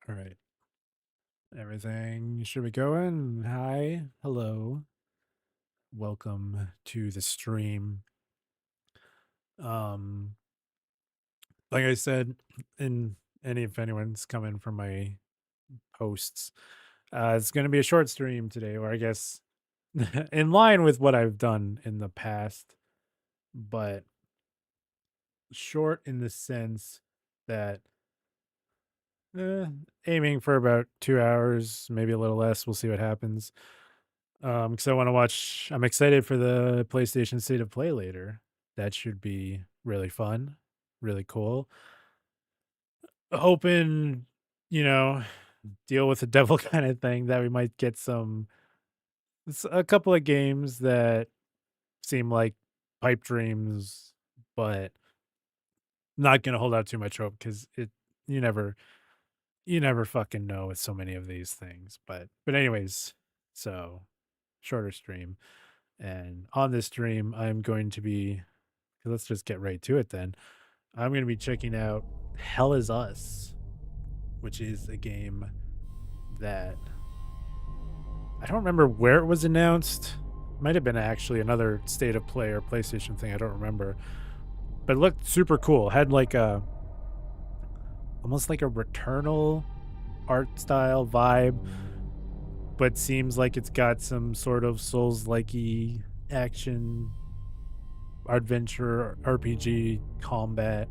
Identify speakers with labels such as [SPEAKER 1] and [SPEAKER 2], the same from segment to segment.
[SPEAKER 1] All right. Everything should be going. Hi. Hello. Welcome to the stream. Um, like I said, in any if anyone's coming from my posts, it's gonna be a short stream today, or I guess in line with what I've done in the past, but short in the sense that eh, aiming for about 2 hours, maybe a little less. We'll see what happens. Because I want to watch. I'm excited for the PlayStation State of Play later. That should be really fun, really cool. Hoping, you know, deal with the devil kind of thing that we might get a couple of games that seem like pipe dreams, but not gonna hold out too much hope because you never you never fucking know with so many of these things. But anyways, so shorter stream. And on this stream, I'm going to be let's just get right to it then. I'm going to be checking out Hell is Us, which is a game that I don't remember where it was announced. Might have been actually another State of Play or PlayStation thing. I don't remember. But it looked super cool. It had like almost like a Returnal art style vibe, but seems like it's got some sort of Souls-likey action adventure RPG combat.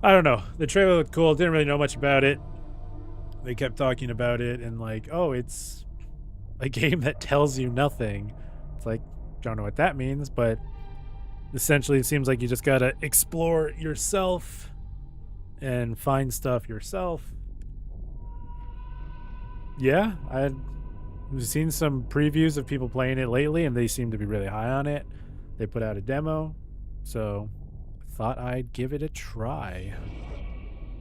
[SPEAKER 1] I don't know. The trailer looked cool. Didn't really know much about it. They kept talking about it and like, oh, it's a game that tells you nothing. It's like, don't know what that means, but essentially it seems like you just gotta explore yourself and find stuff yourself. Yeah, I've seen some previews of people playing it lately and they seem to be really high on it. They put out a demo, so thought I'd give it a try.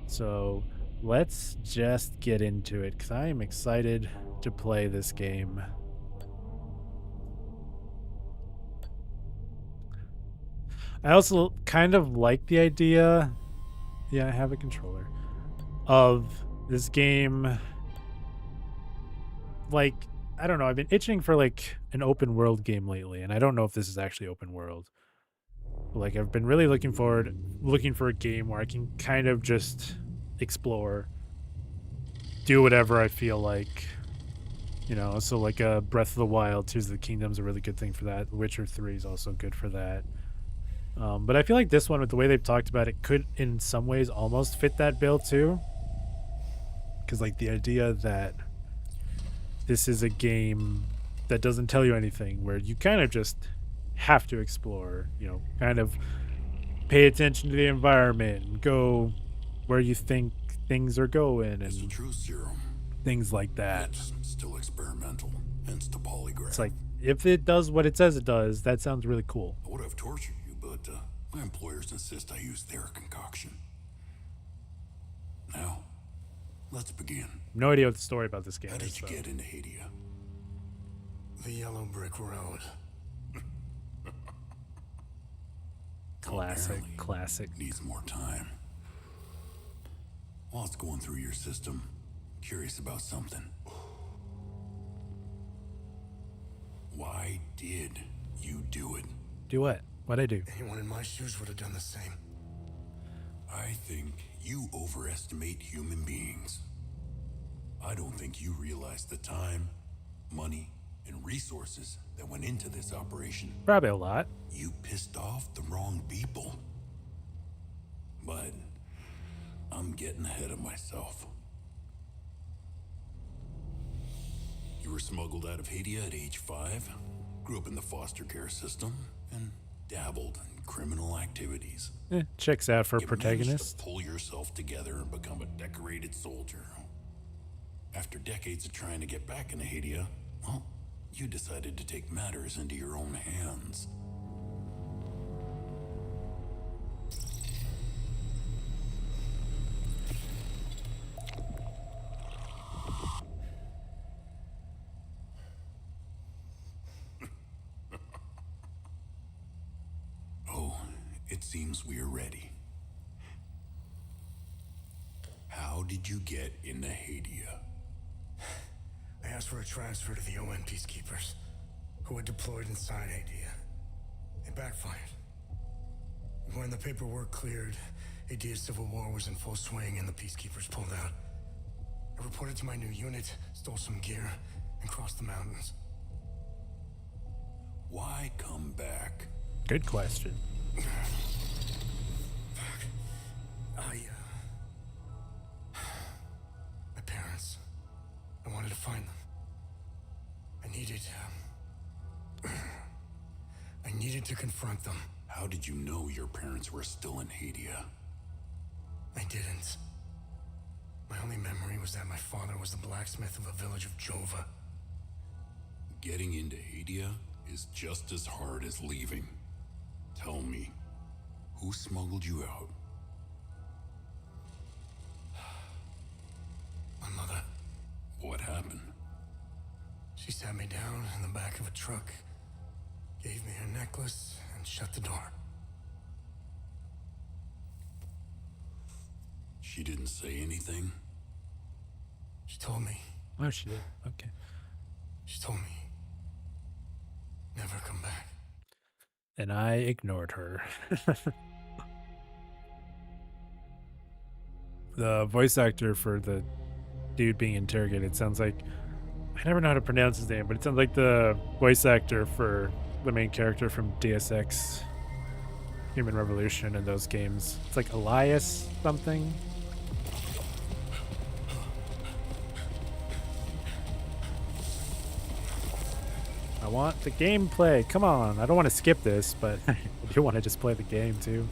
[SPEAKER 1] So let's just get into it because I am excited to play this game. I also kind of like the idea. Yeah, I have a controller of this game. Like, I don't know. I've been itching for like an open world game lately, and I don't know if this is actually open world. But like, I've been really looking for a game where I can kind of just explore, do whatever I feel like. So like Breath of the Wild, Tears of the Kingdom is a really good thing for that. Witcher 3 is also good for that. But I feel like this one, with the way they've talked about it, could in some ways almost fit that bill too. Because like the idea that this is a game that doesn't tell you anything, where you kind of just have to explore, kind of pay attention to the environment and go where you think things are going
[SPEAKER 2] It's a
[SPEAKER 1] and
[SPEAKER 2] true serum.
[SPEAKER 1] things like that.
[SPEAKER 2] It's still experimental, hence the polygraph.
[SPEAKER 1] It's like, if it does what it says it does, that sounds really cool.
[SPEAKER 2] I would have tortured you, but my employers insist I use their concoction. Now, let's begin.
[SPEAKER 1] No idea what the story about this game
[SPEAKER 2] How
[SPEAKER 1] is.
[SPEAKER 2] did you get into Hadia?
[SPEAKER 3] The yellow brick road.
[SPEAKER 1] Classic.
[SPEAKER 2] Needs more time. While it's going through your system, curious about something. Why did you do it?
[SPEAKER 1] Do what? What'd I do?
[SPEAKER 3] Anyone in my shoes would have done the same.
[SPEAKER 2] I think you overestimate human beings. I don't think you realize the time, money, and resources that went into this operation.
[SPEAKER 1] Probably a lot.
[SPEAKER 2] You pissed off the wrong people. But I'm getting ahead of myself. You were smuggled out of Hadia at age 5, grew up in the foster care system, and dabbled in criminal activities.
[SPEAKER 1] Checks out for
[SPEAKER 2] You
[SPEAKER 1] protagonist.
[SPEAKER 2] managed to pull yourself together and become a decorated soldier. After decades of trying to get back into Hadia, well, you decided to take matters into your own hands. Oh, it seems we are ready. How did you get into Hadia?
[SPEAKER 3] I asked for a transfer to the UN peacekeepers, who had deployed inside Hadia. It backfired. When the paperwork cleared, Hadia's civil war was in full swing and the peacekeepers pulled out. I reported to my new unit, stole some gear, and crossed the mountains.
[SPEAKER 2] Why come back?
[SPEAKER 1] Good question.
[SPEAKER 3] My parents. I wanted to find them. I needed to confront them.
[SPEAKER 2] How did you know your parents were still in Hadia?
[SPEAKER 3] I didn't. My only memory was that my father was the blacksmith of a village of Jova.
[SPEAKER 2] Getting into Hadia is just as hard as leaving. Tell me, who smuggled you out?
[SPEAKER 3] My mother.
[SPEAKER 2] What happened?
[SPEAKER 3] She sat me down in the back of a truck, gave me her necklace, and shut the door.
[SPEAKER 2] She didn't say anything?
[SPEAKER 3] She told me.
[SPEAKER 1] Oh, she did. Okay.
[SPEAKER 3] She told me. Never come back.
[SPEAKER 1] And I ignored her. The voice actor for the dude being interrogated sounds like, I never know how to pronounce his name, but it sounds like the voice actor for the main character from Deus Ex Human Revolution and those games. It's like Elias something. I want the gameplay. Come on. I don't want to skip this, but I do want to just play the game too.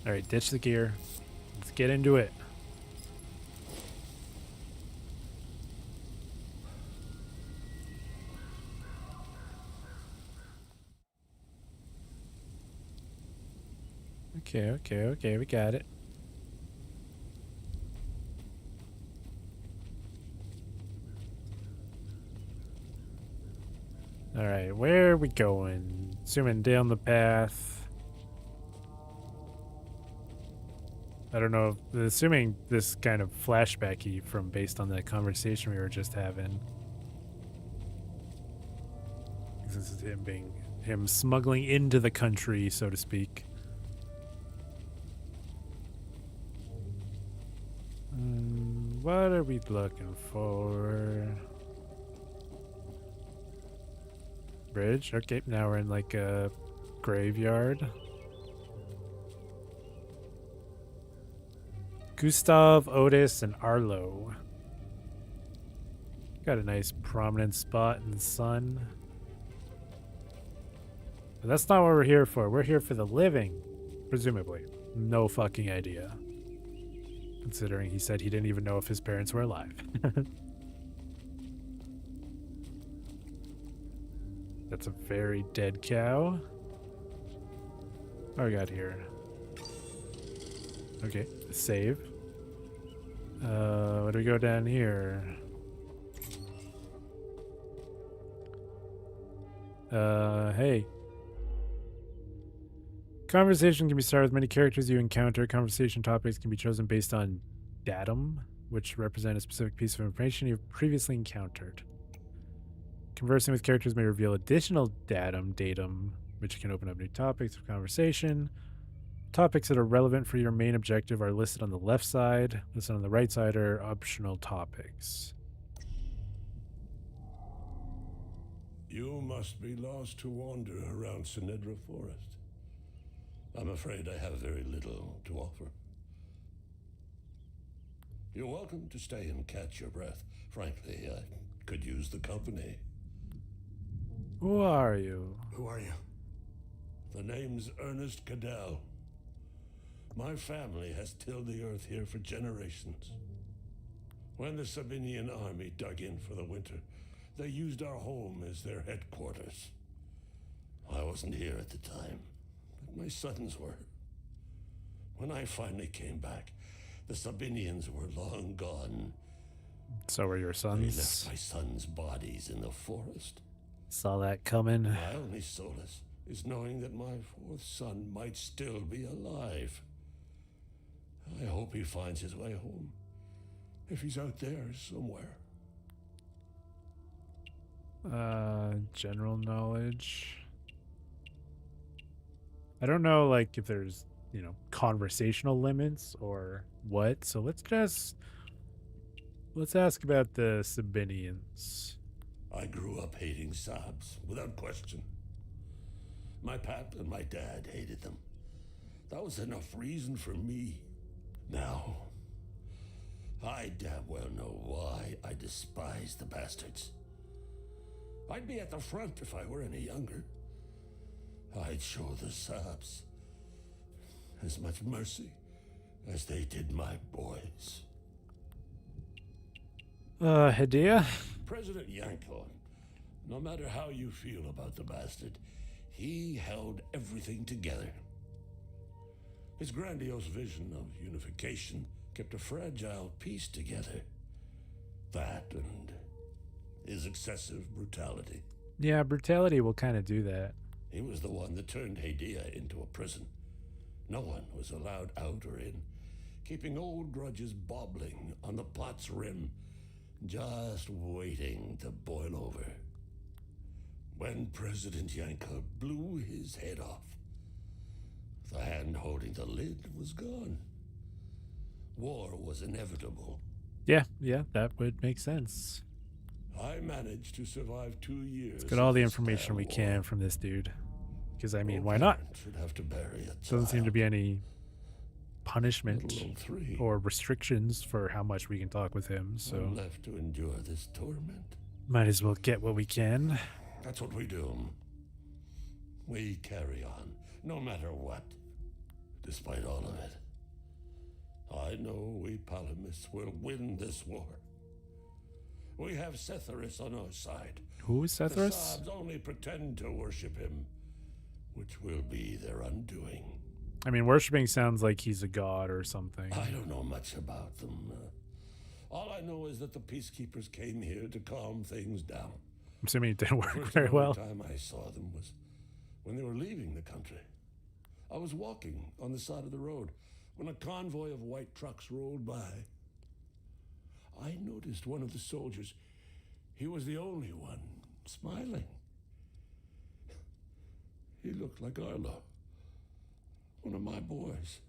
[SPEAKER 1] All right, ditch the gear. Let's get into it. Okay, we got it. All right, where are we going? Zooming down the path. I don't know, assuming this kind of flashbacky from based on the conversation we were just having. This is him smuggling into the country, so to speak. What are we looking for? Bridge? Okay, now we're in like a graveyard. Gustav, Otis, and Arlo. Got a nice prominent spot in the sun. But that's not what we're here for. We're here for the living, presumably. No fucking idea. Considering he said he didn't even know if his parents were alive. That's a very dead cow. What do we got here? Okay, save. What do we go down here? Hey. Conversation can be started with many characters you encounter. Conversation topics can be chosen based on datum, which represent a specific piece of information you've previously encountered. Conversing with characters may reveal additional datum, which can open up new topics of conversation. Topics that are relevant for your main objective are listed on the left side. Listed on the right side are optional topics.
[SPEAKER 4] You must be lost to wander around Sinedra Forest. I'm afraid I have very little to offer. You're welcome to stay and catch your breath. Frankly, I could use the company.
[SPEAKER 1] Who are you?
[SPEAKER 3] Who are you?
[SPEAKER 4] The name's Ernest Cadell. My family has tilled the earth here for generations. When the Sabinian army dug in for the winter, they used our home as their headquarters. I wasn't here at the time, but my sons were. When I finally came back, the Sabinians were long gone.
[SPEAKER 1] So are your
[SPEAKER 4] They left
[SPEAKER 1] sons.
[SPEAKER 4] my sons' bodies in the forest.
[SPEAKER 1] Saw that coming.
[SPEAKER 4] My only solace is knowing that my fourth son might still be alive. I hope he finds his way home. If he's out there somewhere.
[SPEAKER 1] General knowledge. I don't know, like, if there's, conversational limits or what. So let's ask about the Sabinians.
[SPEAKER 4] I grew up hating Sabs, without question. My pap and my dad hated them. That was enough reason for me. Now, I damn well know why I despise the bastards. I'd be at the front if I were any younger. I'd show the Sabs as much mercy as they did my boys.
[SPEAKER 1] Hadia?
[SPEAKER 4] President Yanko, no matter how you feel about the bastard, he held everything together. His grandiose vision of unification kept a fragile peace together. That and his excessive brutality.
[SPEAKER 1] Yeah, brutality will kind of do that.
[SPEAKER 4] He was the one that turned Hadia into a prison. No one was allowed out or in, keeping old grudges bobbling on the pot's rim, just waiting to boil over. When President Yanko blew his head off, the hand holding the lid was gone. War was inevitable.
[SPEAKER 1] Yeah, that would make sense.
[SPEAKER 4] I managed to survive 2 years.
[SPEAKER 1] Let's get all the
[SPEAKER 4] of this
[SPEAKER 1] information
[SPEAKER 4] damn
[SPEAKER 1] we
[SPEAKER 4] war.
[SPEAKER 1] can from this dude. Because, I mean,
[SPEAKER 4] No
[SPEAKER 1] why not?
[SPEAKER 4] parent should have to bury a
[SPEAKER 1] Doesn't seem to
[SPEAKER 4] child,
[SPEAKER 1] be any
[SPEAKER 4] let
[SPEAKER 1] punishment
[SPEAKER 4] alone 3.
[SPEAKER 1] or restrictions for how much we can talk with him. So
[SPEAKER 4] I'm left to endure this torment.
[SPEAKER 1] might as well get what we can.
[SPEAKER 4] That's what we do. We carry on, no matter what, despite all of it. I know we Palamists will win this war. We have Setharis on our side.
[SPEAKER 1] Who is
[SPEAKER 4] The
[SPEAKER 1] Setharis?
[SPEAKER 4] Sabs only pretend to worship him, which will be their undoing.
[SPEAKER 1] I mean, worshipping sounds like he's a god or something.
[SPEAKER 4] I don't know much about them. All I know is that the peacekeepers came here to calm things down.
[SPEAKER 1] I'm assuming it didn't work
[SPEAKER 4] First
[SPEAKER 1] very
[SPEAKER 4] and only
[SPEAKER 1] well.
[SPEAKER 4] time I saw them was when they were leaving the country. I was walking on the side of the road when a convoy of white trucks rolled by. I noticed one of the soldiers. He was the only one smiling. He looked like Arlo, one of my boys.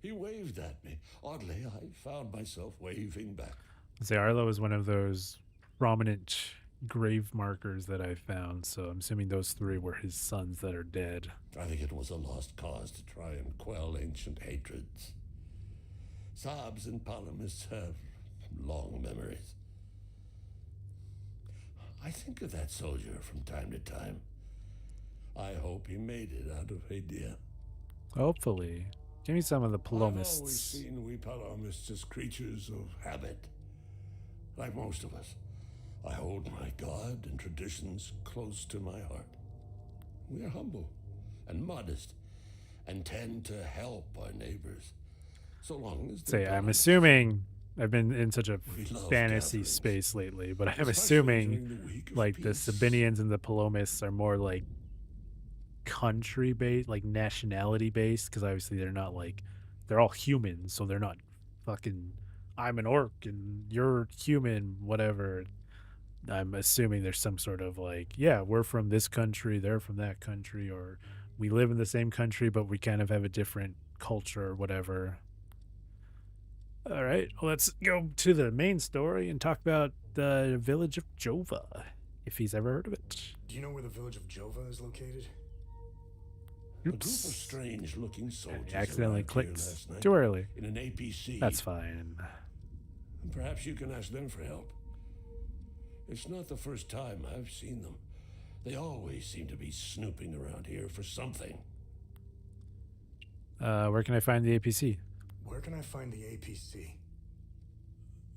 [SPEAKER 4] He waved at me. Oddly, I found myself waving back.
[SPEAKER 1] Say Arlo is one of those prominent grave markers that I found, so I'm assuming those 3 were his sons that are dead.
[SPEAKER 4] I think it was a lost cause to try and quell ancient hatreds. Sabs and Palamists have long memories. I think of that soldier from time to time. I hope he made it out of Hadia.
[SPEAKER 1] Hopefully. Give me some of the
[SPEAKER 4] I've always
[SPEAKER 1] Palomists.
[SPEAKER 4] seen we Palamists as creatures of habit. Like most of us, I hold my God and traditions close to my heart. We are humble and modest and tend to help our neighbors. So long as
[SPEAKER 1] Say,
[SPEAKER 4] they're
[SPEAKER 1] I'm
[SPEAKER 4] honest.
[SPEAKER 1] assuming I've been in such a
[SPEAKER 4] We love
[SPEAKER 1] fantasy
[SPEAKER 4] gatherings,
[SPEAKER 1] space lately, but I'm
[SPEAKER 4] especially
[SPEAKER 1] assuming
[SPEAKER 4] during the week of
[SPEAKER 1] like the
[SPEAKER 4] peace.
[SPEAKER 1] Sabinians and the Palomists are more like country based, like nationality based, because obviously they're all humans, so they're not fucking I'm an orc and you're human, whatever. I'm assuming there's some sort of like, yeah, we're from this country, they're from that country, or we live in the same country, but we kind of have a different culture or whatever. All right, well, let's go to the main story and talk about the village of Jova, if he's ever heard of it.
[SPEAKER 3] Do you know where the village of Jova is located?
[SPEAKER 4] A group of
[SPEAKER 1] Oops.
[SPEAKER 4] strange-looking soldiers
[SPEAKER 1] I accidentally
[SPEAKER 4] arrived here
[SPEAKER 1] clicked
[SPEAKER 4] last night
[SPEAKER 1] too early.
[SPEAKER 4] in an APC.
[SPEAKER 1] That's fine.
[SPEAKER 4] And perhaps you can ask them for help. It's not the first time I've seen them. They always seem to be snooping around here for something.
[SPEAKER 1] Where can I find the APC?
[SPEAKER 3] Where can I find the APC?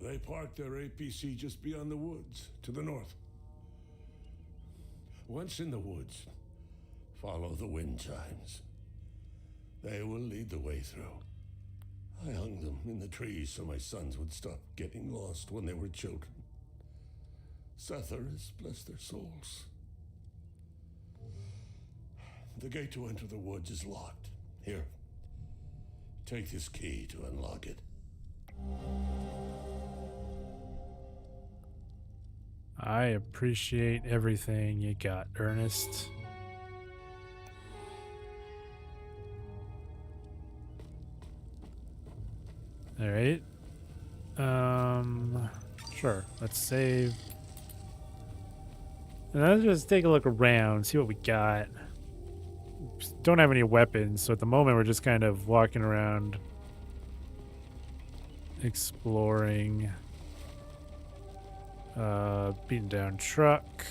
[SPEAKER 4] They parked their APC just beyond the woods, to the north. Once in the woods, follow the wind chimes. They will lead the way through. I hung them in the trees so my sons would stop getting lost when they were children. Setharis, bless their souls. The gate to enter the woods is locked. Here, take this key to unlock it.
[SPEAKER 1] I appreciate everything you got, Ernest. All right. Sure. Let's save. And let's just take a look around, see what we got. Don't have any weapons, so at the moment we're just kind of walking around, exploring. Beaten down truck.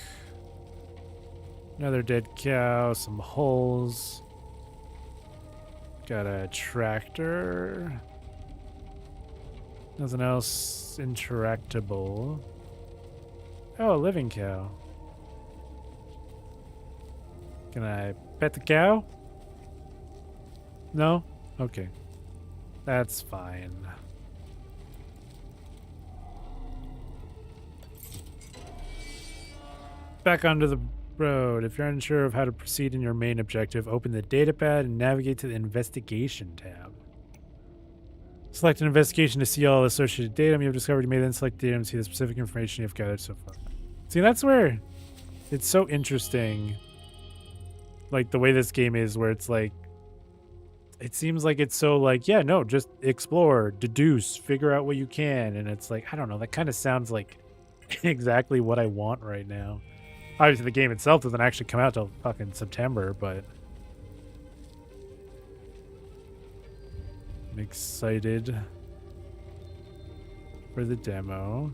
[SPEAKER 1] Another dead cow, some holes. Got a tractor. Nothing else interactable. Oh, a living cow. Can I pet the cow? No? Okay. That's fine. Back onto the road. If you're unsure of how to proceed in your main objective, open the datapad and navigate to the investigation tab. Select an investigation to see all associated data you have discovered. You may then select data and see the specific information you've gathered so far. See, that's where it's so interesting. Like the way this game is, where it's like, it seems like it's so like, yeah, no, just explore, deduce, figure out what you can. And it's like, I don't know, that kind of sounds like exactly what I want right now. Obviously, the game itself doesn't actually come out till fucking September, but I'm excited for the demo.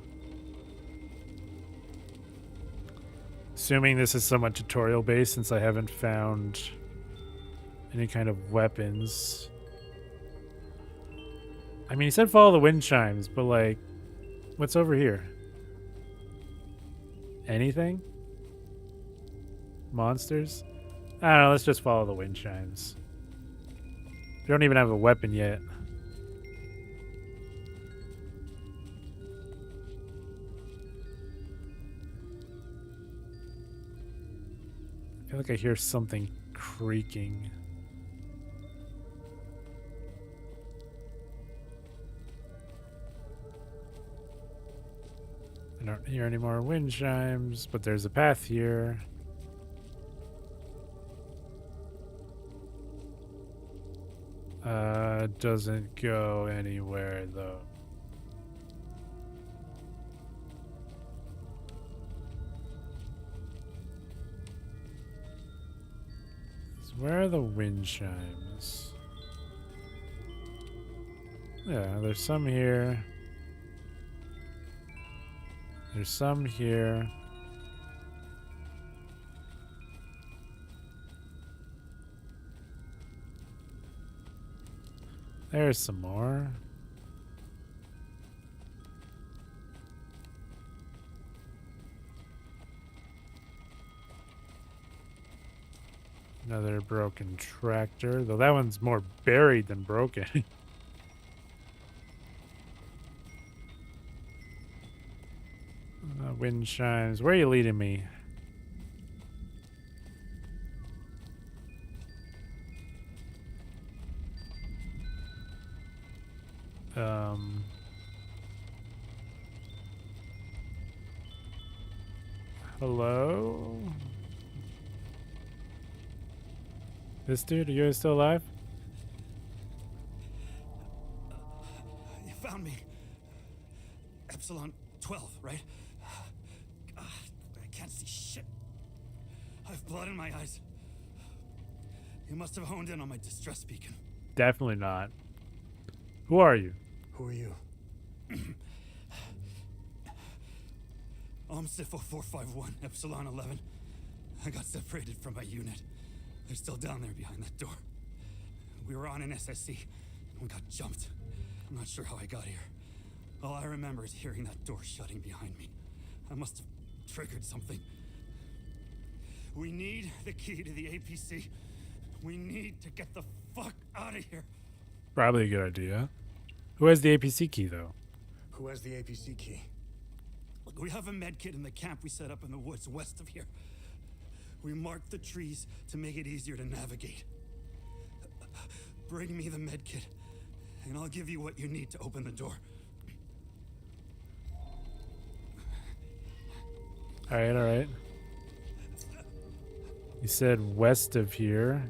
[SPEAKER 1] Assuming this is somewhat tutorial based, since I haven't found any kind of weapons. I mean, he said follow the wind chimes, but like, what's over here? Anything? Monsters? I don't know, let's just follow the wind chimes. We don't even have a weapon yet. I feel like I hear something creaking. I don't hear any more wind chimes, but there's a path here. Doesn't go anywhere though. Where are the wind chimes? Yeah, there's some here. There's some here. There's some more. Another broken tractor, though that one's more buried than broken. Wind chimes. Where are you leading me? Hello? This dude, are you guys still alive?
[SPEAKER 3] You found me. Epsilon 12, right? I can't see shit. I have blood in my eyes. You must have honed in on my distress beacon.
[SPEAKER 1] Definitely not. Who are you?
[SPEAKER 3] Who are you? I'm Sifo 451, Epsilon 11. I got separated from my unit. They're still down there behind that door. We were on an SSC. We got jumped. I'm not sure how I got here. All I remember is hearing that door shutting behind me. I must have triggered something. We need the key to the APC.
[SPEAKER 5] We need to get the fuck out of here.
[SPEAKER 1] Probably a good idea. Who has the APC key, though?
[SPEAKER 3] Who has the APC key?
[SPEAKER 5] Look, we have a med kit in the camp we set up in the woods west of here. We marked the trees to make it easier to navigate. Bring me the med kit, and I'll give you what you need to open the door.
[SPEAKER 1] All right, all right. You said west of here.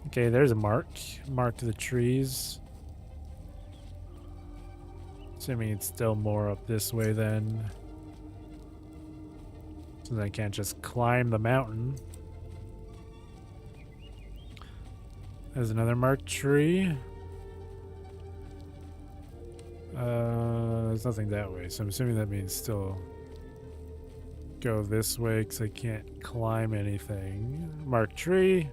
[SPEAKER 1] Okay, there's a mark. Mark to the trees. Assuming it's still more up this way then. So I can't just climb the mountain. There's another marked tree. There's nothing that way, so I'm assuming that means still go this way because I can't climb anything. Marked tree.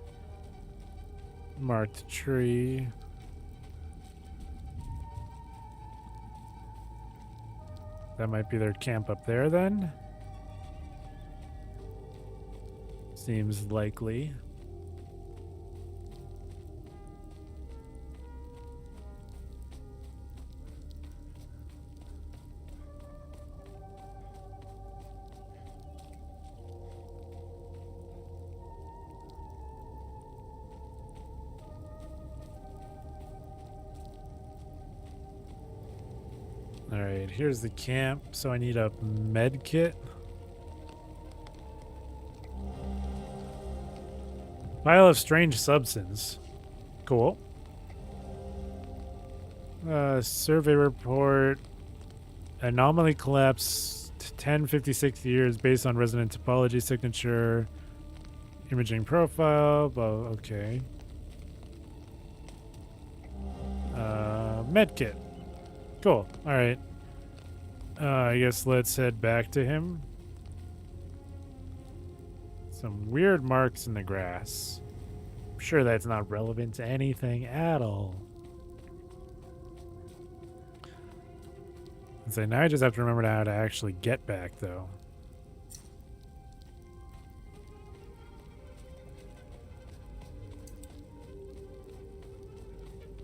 [SPEAKER 1] Marked tree. That might be their camp up there then. Seems likely. All right, here's the camp. So I need a med kit. Vial of strange substance. Cool. Survey report. Anomaly collapse 1056 years based on resident topology signature. Imaging profile. Well, okay. Medkit. Cool. All right. I guess let's head back to him. Some weird marks in the grass. I'm sure that's not relevant to anything at all. And so now I just have to remember how to actually get back, though.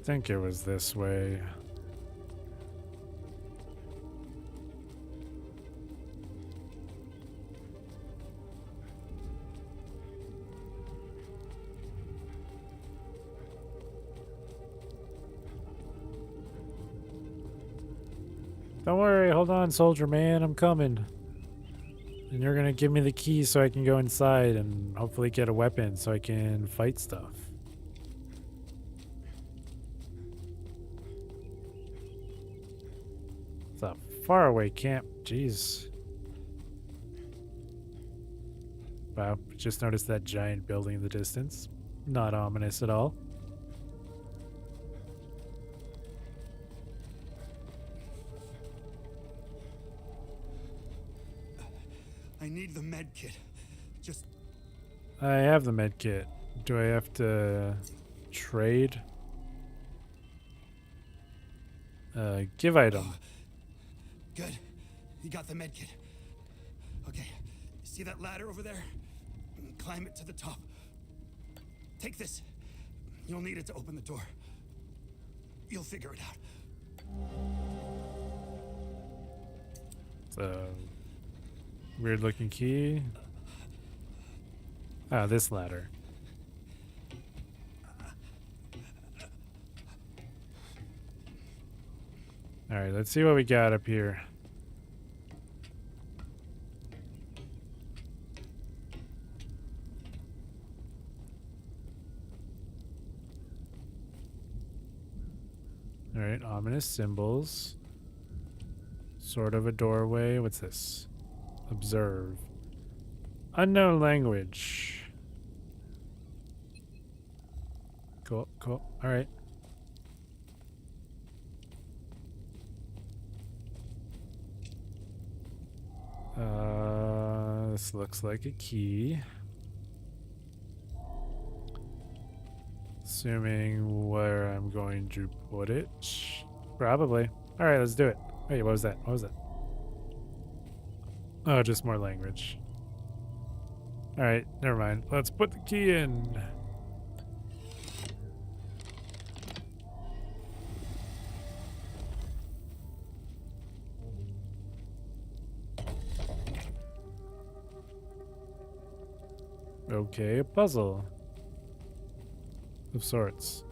[SPEAKER 1] I think it was this way. Don't worry, hold on, soldier man, I'm coming. And you're gonna give me the key so I can go inside and hopefully get a weapon so I can fight stuff. It's a faraway camp, jeez. Wow, just noticed that giant building in the distance. Not ominous at all.
[SPEAKER 5] I need the med kit. Just
[SPEAKER 1] I have the med kit. Do I have to trade? Give item.
[SPEAKER 5] good. You got the med kit. Okay. See that ladder over there? Climb it to the top. Take this. You'll need it to open the door. You'll figure it out.
[SPEAKER 1] It's a weird looking key. Ah, this ladder. Alright, let's see what we got up here. Alright, ominous symbols. Sort of a doorway. What's this? Observe. Unknown language. Cool, cool. Alright. This looks like a key. Assuming where I'm going to put it. Probably. All right, let's do it. Wait, what was that? What was that? Oh, just more language. All right, never mind. Let's put the key in. Okay, a puzzle of sorts.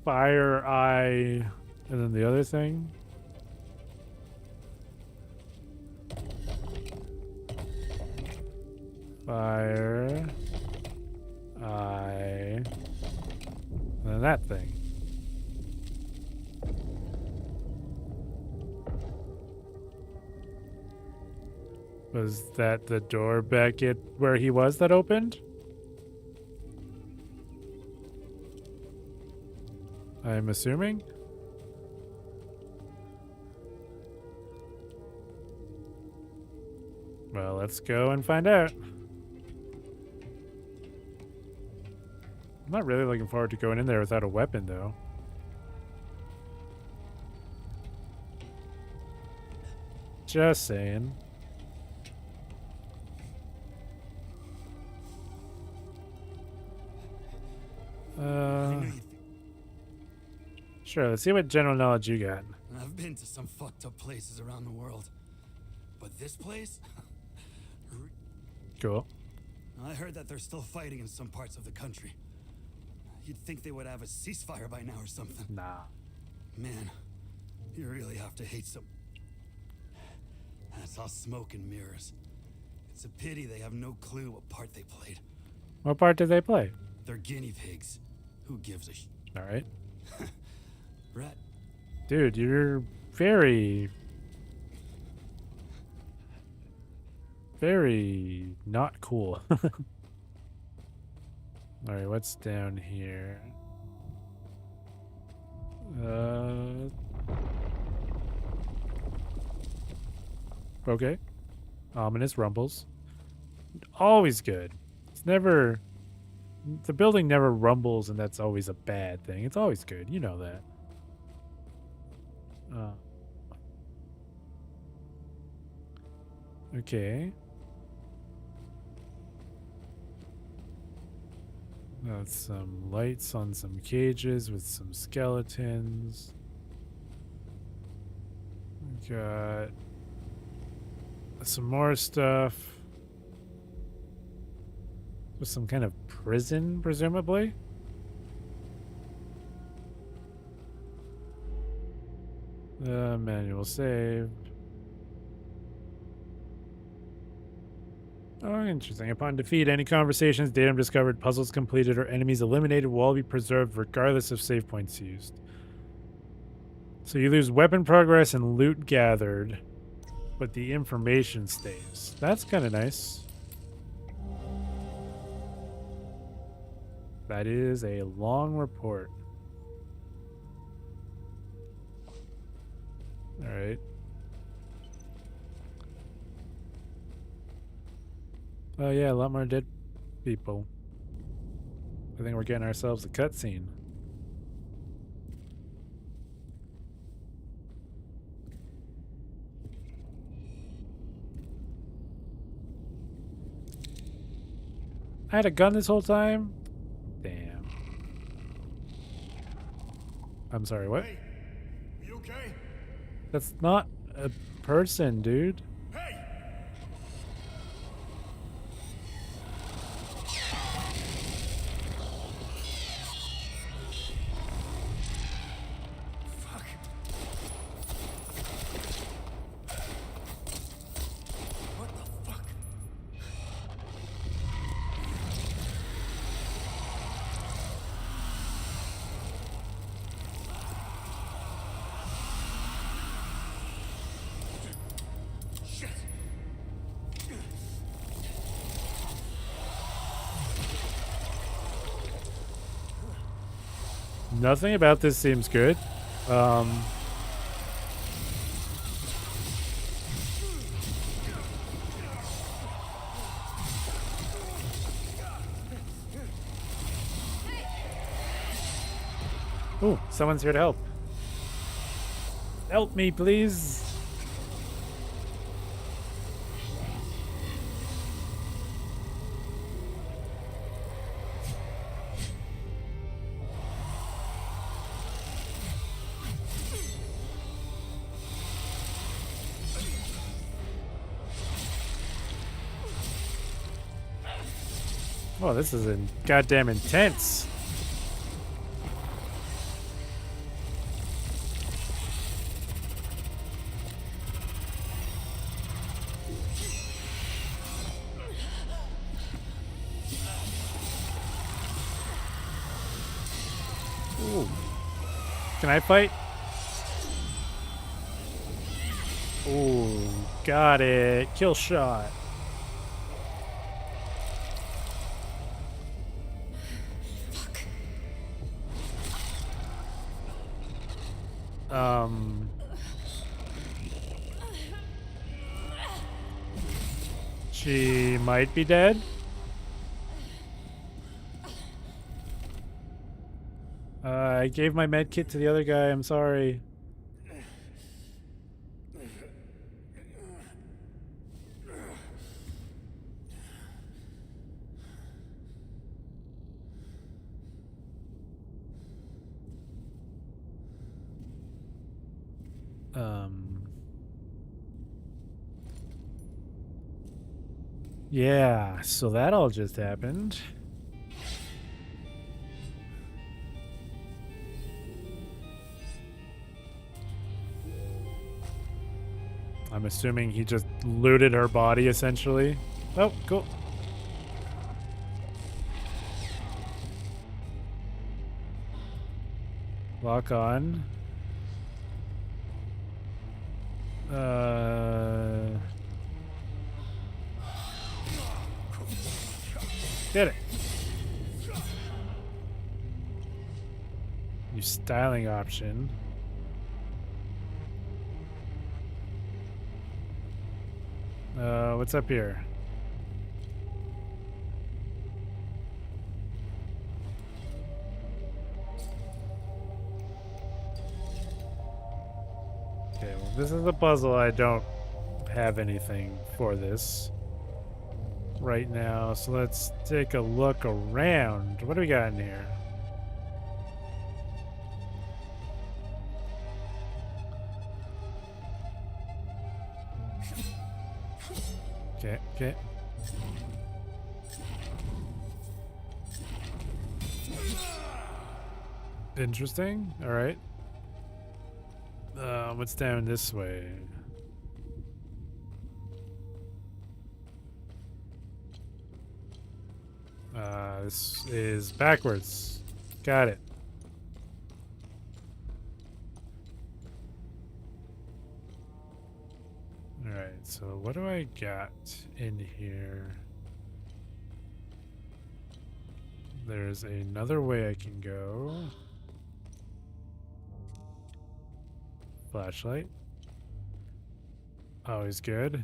[SPEAKER 1] Fire eye, and then the other thing. Fire eye, and then that thing. Was that the door back at where he was that opened? I'm assuming. Well, let's go and find out. I'm not really looking forward to going in there without a weapon, though. Just saying. Sure, let's see what general knowledge you got.
[SPEAKER 5] I've been to some fucked up places around the world, but this place?
[SPEAKER 1] Cool.
[SPEAKER 5] I heard that they're still fighting in some parts of the country. You'd think they would have a ceasefire by now or something.
[SPEAKER 1] Nah.
[SPEAKER 5] Man, you really have to hate some... That's all smoke and mirrors. It's a pity they have no clue what part they played.
[SPEAKER 1] What part did they play?
[SPEAKER 5] They're guinea pigs. Who gives a
[SPEAKER 1] All right.
[SPEAKER 5] Rat.
[SPEAKER 1] Dude, you're very not cool. All right, what's down here? Okay. Ominous rumbles. Always good. It's never... The building never rumbles, and that's always a bad thing. It's always good. You know that. Okay. That's some lights on some cages with some skeletons. We got some more stuff. With some kind of prison, presumably. Manual save. Oh, interesting. Upon defeat, any conversations, datum discovered, puzzles completed, or enemies eliminated will all be preserved regardless of save points used. So you lose weapon progress and loot gathered, but the information stays. That's kind of nice. That is a long report. All right. Oh yeah, a lot more dead people. I think we're getting ourselves a cutscene. I had a gun this whole time? Damn. I'm sorry, what?
[SPEAKER 3] Hey, you okay?
[SPEAKER 1] That's not a person, dude.
[SPEAKER 3] Hey! Fuck. What the fuck? Shit!
[SPEAKER 1] Nothing about this seems good. Ooh, someone's here to help. Help me, please. Oh, this is goddamn intense. Ooh. Can I fight? Ooh, got it. Kill shot. She might be dead. I gave my med kit to the other guy. I'm sorry. Yeah, so that all just happened. I'm assuming he just looted her body, essentially. Oh, cool. Lock on. Get it. New styling option. What's up here? Okay, well, this is a puzzle. I don't have anything for this right now, so let's take a look around. What do we got in here? Okay, okay. Interesting. All right. What's down this way? This is backwards. Got it. Alright, so what do I got in here? There's another way I can go. Flashlight. Always good.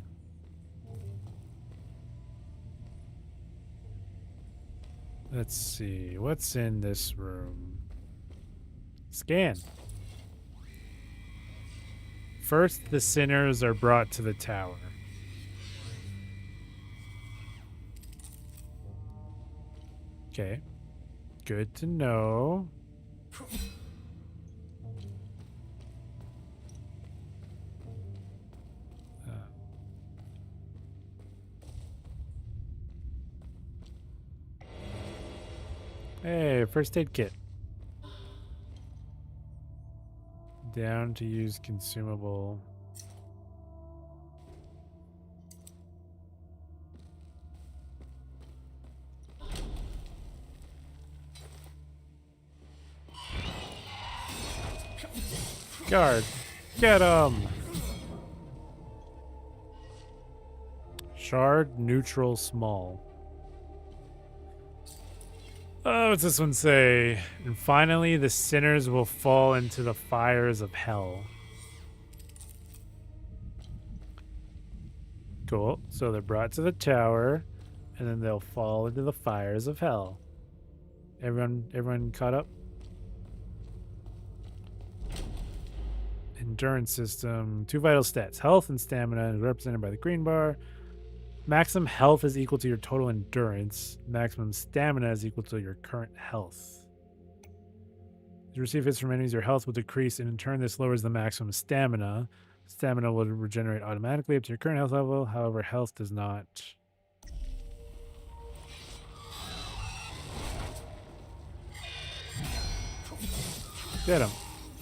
[SPEAKER 1] Let's see, what's in this room? Scan. First, the sinners are brought to the tower. Okay. Good to know. Hey, first aid kit. Down to use consumable. Guard, get him! Shard, neutral, small. Oh, what's this one say? And finally, the sinners will fall into the fires of hell. Cool. So they're brought to the tower, and then they'll fall into the fires of hell. Everyone caught up? endurance system. 2 vital stats. Health and stamina is represented by the green bar. Maximum health is equal to your total endurance. Maximum stamina is equal to your current health. As you receive hits from enemies, your health will decrease, and in turn, this lowers the maximum stamina. Stamina will regenerate automatically up to your current health level. However, health does not. Get him.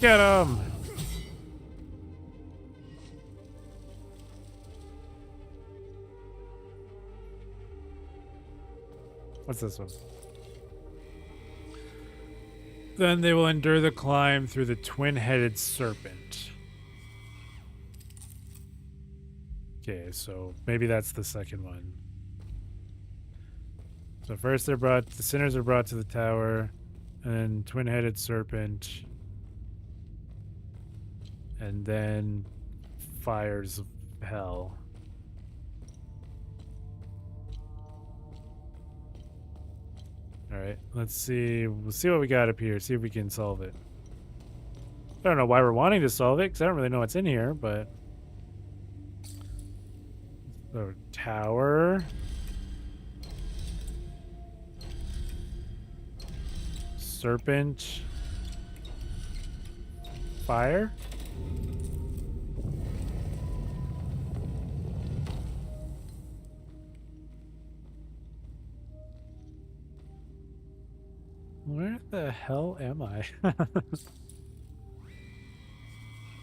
[SPEAKER 1] Get him! What's this one? Then they will endure the climb through the twin-headed serpent. Okay, so maybe that's the second one. So first the sinners are brought to the tower, and then twin-headed serpent, and then fires of hell. All right, let's see. We'll see what we got up here. See if we can solve it. I don't know why we're wanting to solve it, because I don't really know what's in here, but... So, tower. Serpent. Fire. Where the hell am I?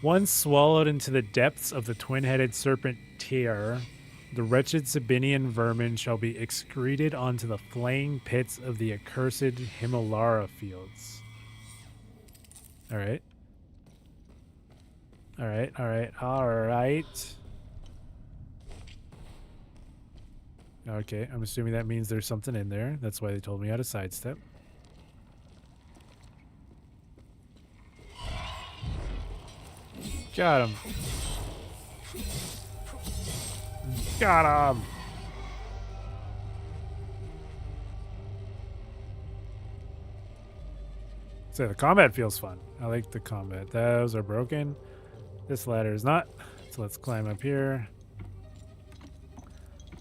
[SPEAKER 1] Once swallowed into the depths of the twin-headed serpent tear, the wretched Sabinian vermin shall be excreted onto the flaying pits of the accursed Himalara fields. Alright. Alright, alright, alright. Okay, I'm assuming that means there's something in there. That's why they told me how to sidestep. Got him. Got him. So the combat feels fun. I like the combat. Those are broken. This ladder is not. So let's climb up here.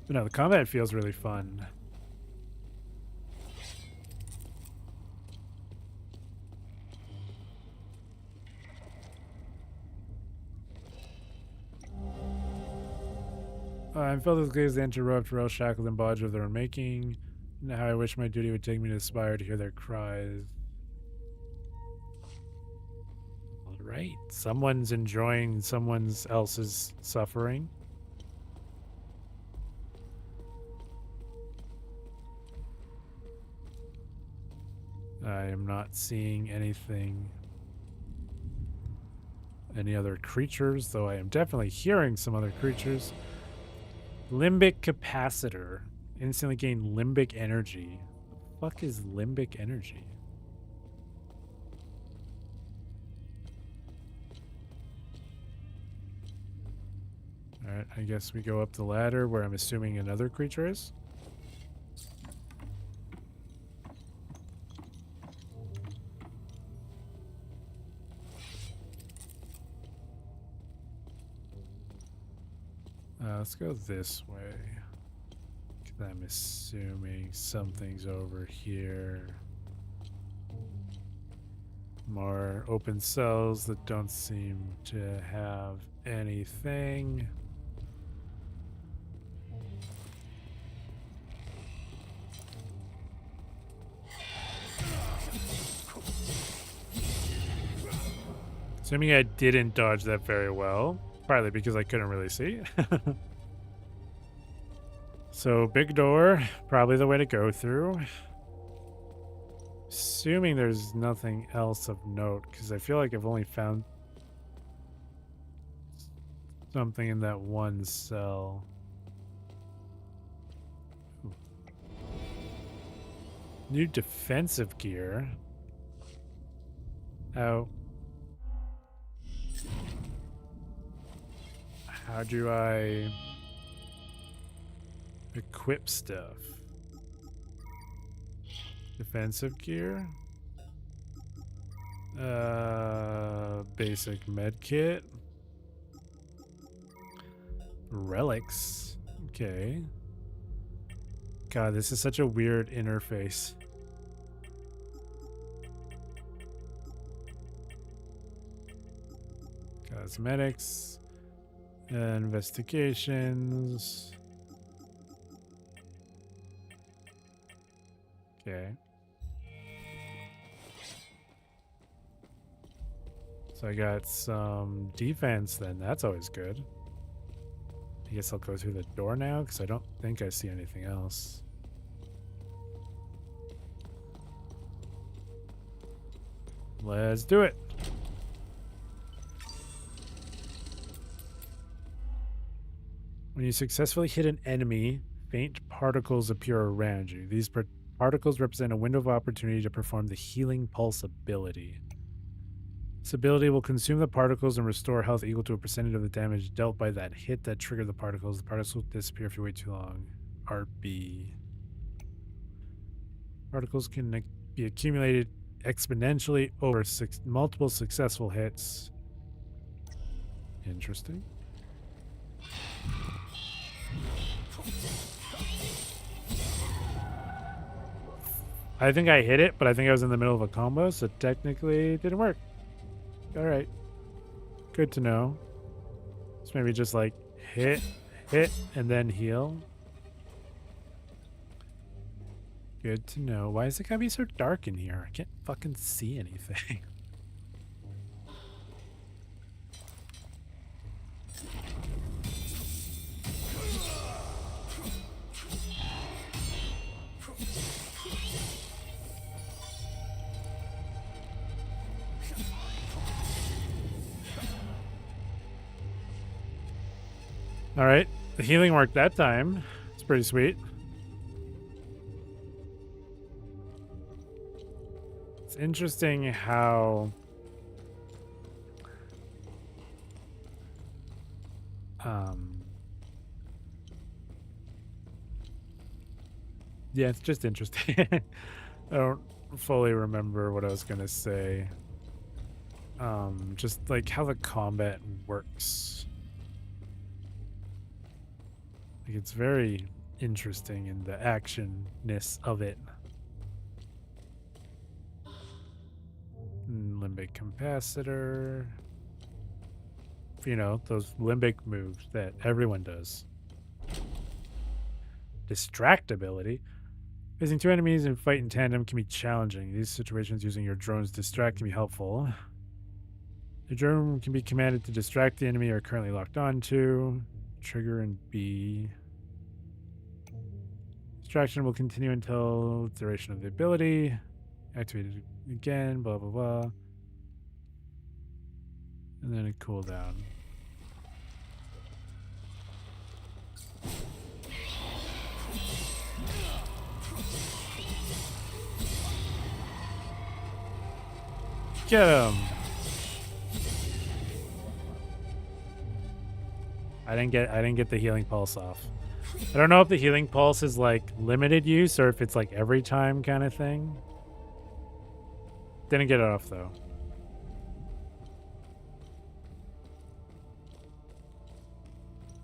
[SPEAKER 1] But no, the combat feels really fun. I'm filled with gaze to enter rope to row shackled and bodge of their own making. Now I wish my duty would take me to the spire to hear their cries. Alright. Someone's enjoying someone else's suffering. I am not seeing anything. Any other creatures, though I am definitely hearing some other creatures. Limbic capacitor. Instantly gain limbic energy. What the fuck is limbic energy? Alright, I guess we go up the ladder where I'm assuming another creature is. Let's go this way. 'Cause I'm assuming something's over here. More open cells that don't seem to have anything. Assuming I didn't dodge that very well. Partly because I couldn't really see. So, big door. Probably the way to go through. Assuming there's nothing else of note, because I feel like I've only found something in that one cell. Ooh. New defensive gear. Oh. How do I equip stuff? Defensive gear? Basic med kit. Relics. Okay. God, this is such a weird interface. Cosmetics. Investigations. Okay. So I got some defense then. That's always good. I guess I'll go through the door now because I don't think I see anything else. Let's do it. When you successfully hit an enemy, faint particles appear around you. These particles represent a window of opportunity to perform the Healing Pulse ability. This ability will consume the particles and restore health equal to a percentage of the damage dealt by that hit that triggered the particles. The particles will disappear if you wait too long. RB. Particles can be accumulated exponentially over multiple successful hits. Interesting. I think I hit it, but I think I was in the middle of a combo, so technically it didn't work. All right. Good to know. So maybe just like hit, and then heal. Good to know. Why is it gotta be so dark in here? I can't fucking see anything. All right, the healing worked that time. It's pretty sweet. It's interesting how yeah, it's just interesting. I don't fully remember what I was gonna say. Just like how the combat works. Like it's very interesting in the actionness of it. Limbic capacitor. You know, those limbic moves that everyone does. Distractability. Facing two enemies and fight in tandem can be challenging. These situations using your drone's distract can be helpful. The drone can be commanded to distract the enemy you're currently locked onto. Trigger and B. Distraction will continue until the duration of the ability. Activated again, blah, blah, blah. And then a cooldown. Get him! I didn't get the healing pulse off. I don't know if the healing pulse is like limited use or if it's like every time kind of thing. Didn't get it off though.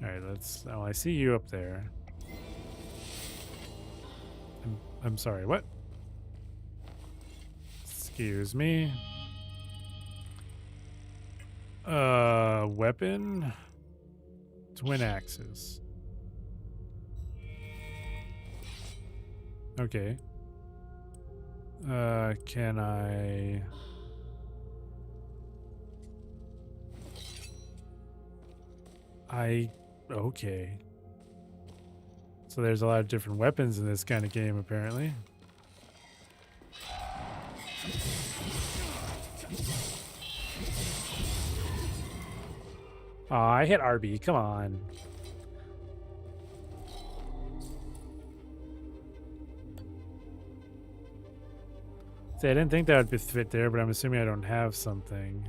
[SPEAKER 1] All right, let's. Oh, I see you up there. I'm sorry. What? Excuse me. Weapon. Twin axes. Okay. Can I... Okay. So there's a lot of different weapons in this kind of game, apparently. Aw, I hit RB. Come on. See, I didn't think that would fit there, but I'm assuming I don't have something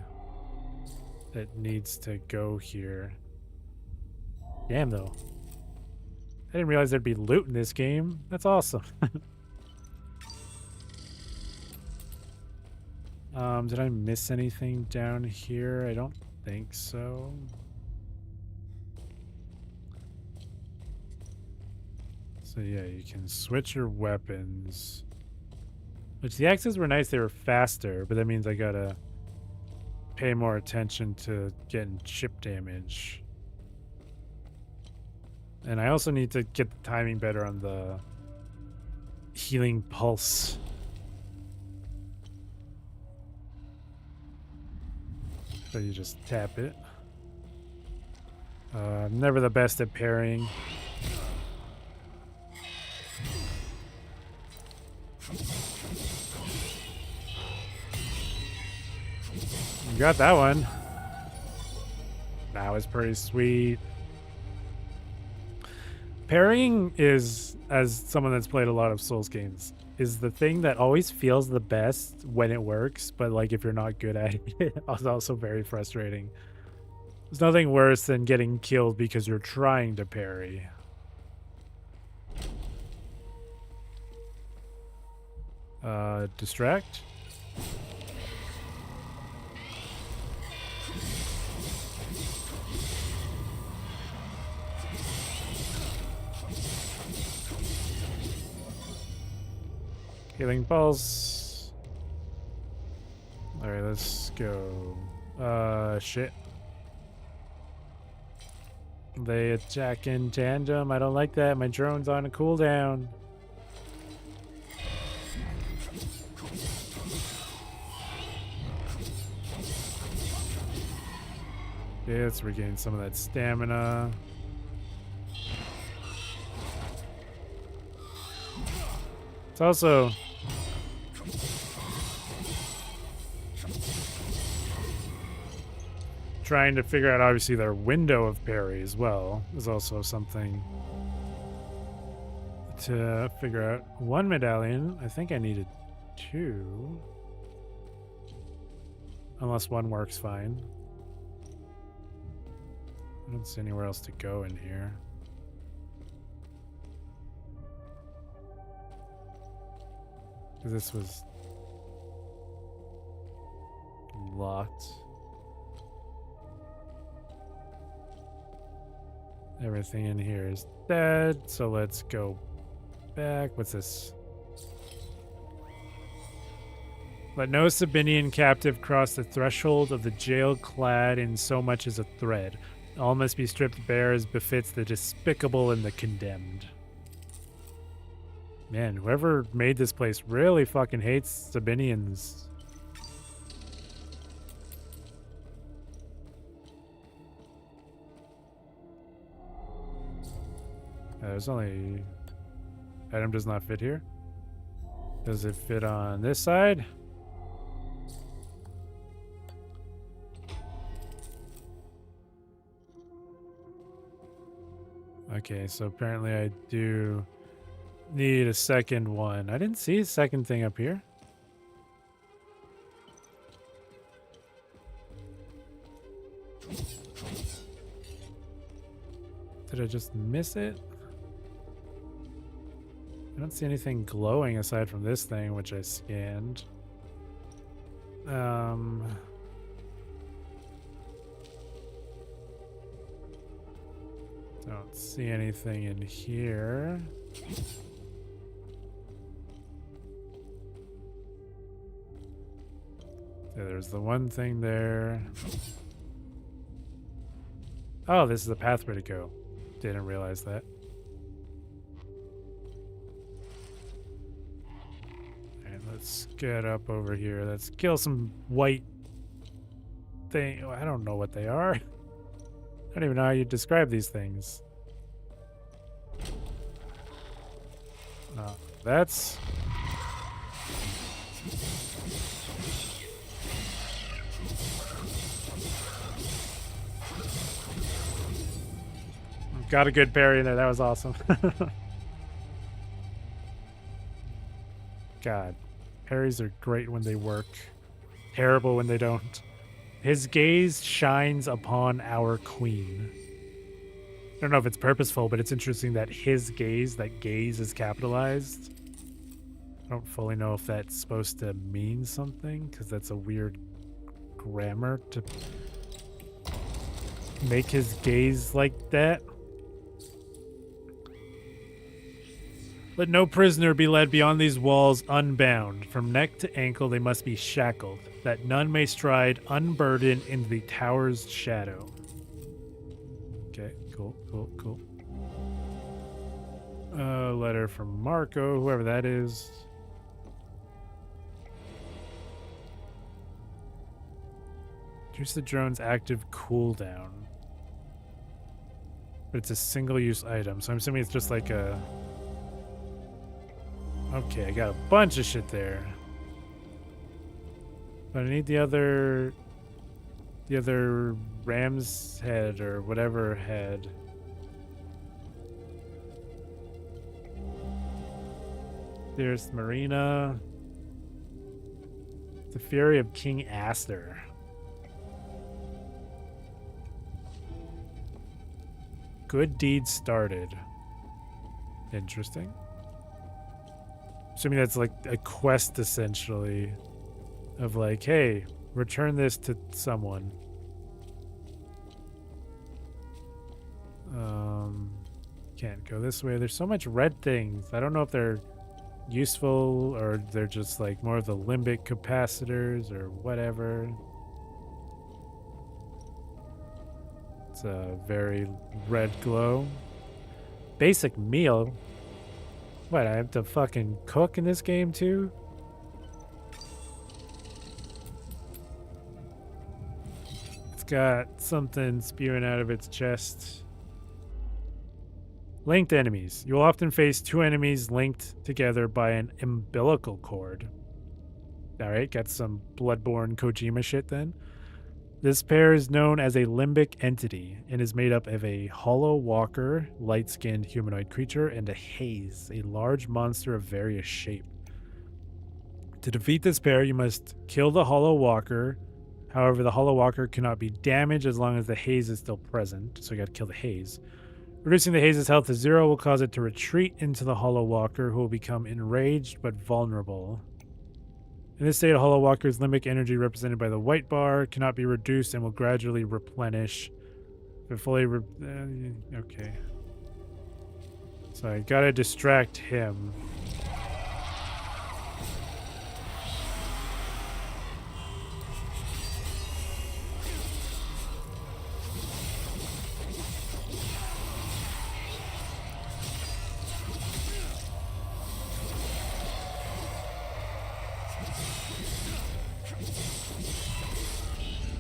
[SPEAKER 1] that needs to go here. Damn, though. I didn't realize there'd be loot in this game. That's awesome. Did I miss anything down here? I don't think so. So yeah, you can switch your weapons. Which the axes were nice, they were faster, but that means I gotta pay more attention to getting chip damage. And I also need to get the timing better on the healing pulse. So you just tap it. I'm never the best at parrying. You got that one. That was pretty sweet. Parrying is, as someone that's played a lot of Souls games, is the thing that always feels the best when it works, but like if you're not good at it, it's also very frustrating. There's nothing worse than getting killed because you're trying to parry. Distract. Healing pulse. Alright, let's go. Shit. They attack in tandem. I don't like that. My drone's on a cooldown. Yeah, let's regain some of that stamina. It's also trying to figure out, obviously, their window of parry as well is also something to figure out. One medallion. I think I needed 2. Unless one works fine. I don't see anywhere else to go in here. This was locked. Everything in here is dead, so let's go back. What's this? Let no Sabinian captive cross the threshold of the jail clad in so much as a thread. All must be stripped bare as befits the despicable and the condemned. Man, whoever made this place really fucking hates Sabinians. There's only... Item does not fit here. Does it fit on this side? Okay, so apparently I do need a second one. I didn't see a second thing up here. Did I just miss it? I don't see anything glowing aside from this thing, which I scanned. Don't see anything in here. Yeah, there's the one thing there. Oh, this is the pathway to go. Didn't realize that. Alright, let's get up over here. Let's kill some white thing. I don't know what they are. I don't even know how you describe these things. That's... Got a good parry in there. That was awesome. God. Parries are great when they work. Terrible when they don't. His gaze shines upon our queen. I don't know if it's purposeful, but it's interesting that his gaze, that gaze is capitalized. I don't fully know if that's supposed to mean something, because that's a weird grammar to make his gaze like that. Let no prisoner be led beyond these walls unbound. From neck to ankle they must be shackled, that none may stride unburdened into the tower's shadow. Okay, cool. Letter from Marco, whoever that is. Reduce the drone's active cooldown. But it's a single-use item, so I'm assuming it's just like a... Okay, I got a bunch of shit there. But I need the other ram's head or whatever head. There's Marina. The Fury of King Aster. Good deed started. Interesting. Assuming that's like a quest essentially of like, hey, return this to someone. Can't go this way. There's so much red things. I don't know if they're useful or they're just like more of the limbic capacitors or whatever. It's a very red glow. Basic meal. What, I have to fucking cook in this game too? It's got something spewing out of its chest. Linked enemies. You will often face two enemies linked together by an umbilical cord. Alright, got some Bloodborne Kojima shit then. This pair is known as a limbic entity and is made up of a hollow walker, light-skinned humanoid creature, and a haze, a large monster of various shape. To defeat this pair, you must kill the hollow walker. However, the hollow walker cannot be damaged as long as the haze is still present, so you gotta kill the haze. Reducing the haze's health to 0 will cause it to retreat into the hollow walker, who will become enraged but vulnerable. In this state, a hollow walker's limbic energy, represented by the white bar, cannot be reduced and will gradually replenish. If it fully okay. So I gotta distract him.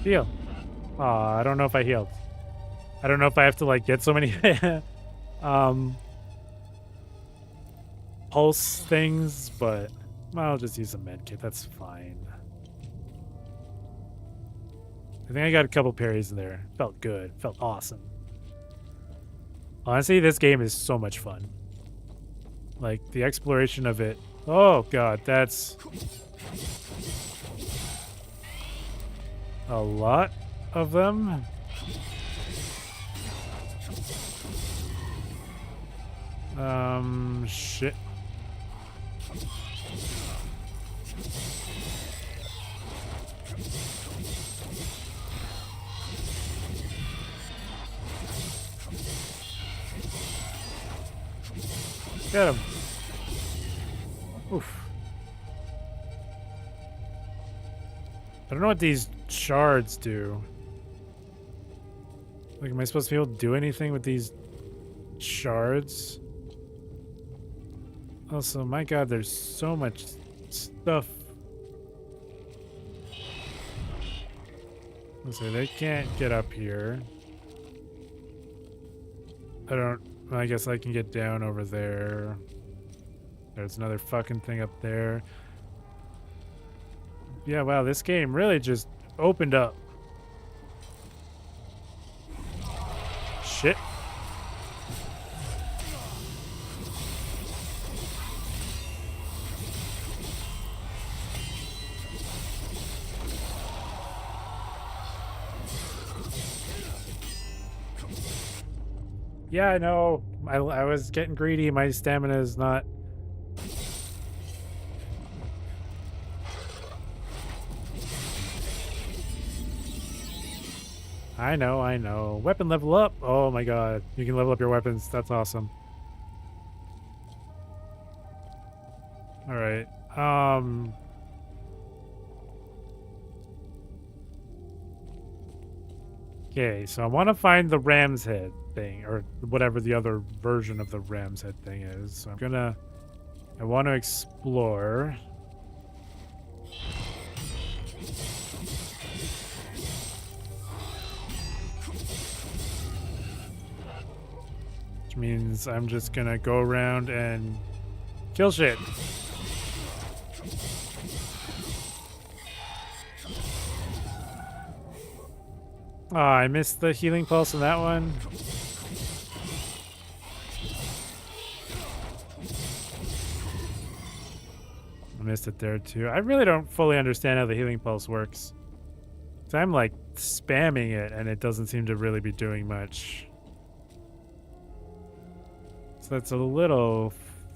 [SPEAKER 1] Heal. Aw, I don't know if I healed. I don't know if I have to like get so many pulse things, but I'll just use a medkit. That's fine. I think I got a couple parries in there. Felt good. Felt awesome. Honestly, this game is so much fun. Like the exploration of it. Oh god, that's a lot of them. Shit. Get him. Oof. I don't know what these shards do. Like, am I supposed to be able to do anything with these shards? Also, my god, there's so much stuff. Let's see, they can't get up here. I guess I can get down over there. There's another fucking thing up there. Yeah, wow, this game really just opened up. Shit. Yeah, I know. I was getting greedy. My stamina is not... I know. Weapon level up. Oh my god. You can level up your weapons. That's awesome. All right. Okay, so I want to find the ram's head thing, or whatever the other version of the ram's head thing is. So I want to explore. Which means I'm just gonna go around and kill shit. Oh, I missed the healing pulse on that one. I missed it there too. I really don't fully understand how the healing pulse works. So I'm like spamming it and it doesn't seem to really be doing much. So that's a little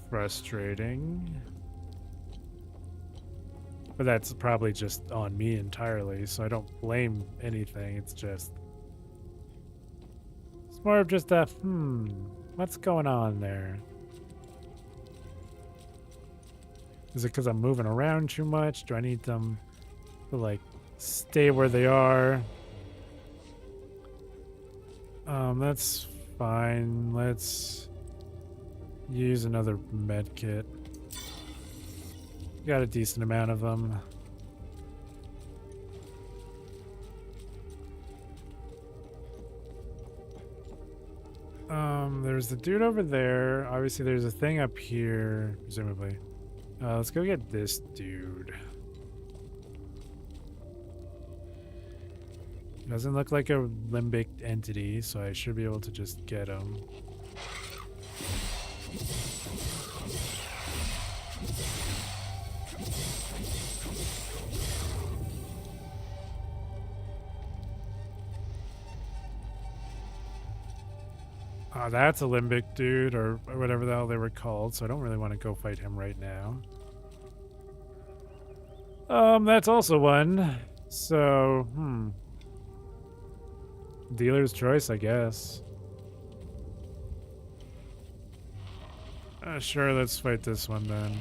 [SPEAKER 1] frustrating. But that's probably just on me entirely, so I don't blame anything. It's more of just a, what's going on there? Is it because I'm moving around too much? Do I need them to, like, stay where they are? That's fine. Let's use another med kit. Got a decent amount of them. There's the dude over there. Obviously, there's a thing up here, presumably. Let's go get this dude. Doesn't look like a limbic entity, so I should be able to just get him. That's a limbic dude, or whatever the hell they were called, so I don't really want to go fight him right now. That's also one. So, dealer's choice, I guess. Sure, let's fight this one then.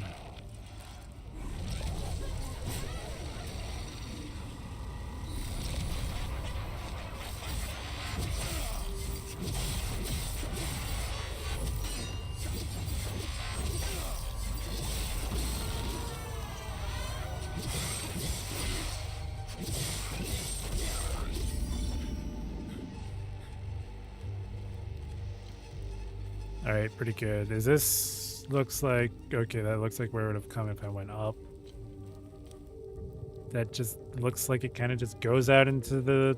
[SPEAKER 1] Alright, pretty good. Is this looks like okay, that looks like where it would have come if I went up. That just looks like it kind of just goes out into the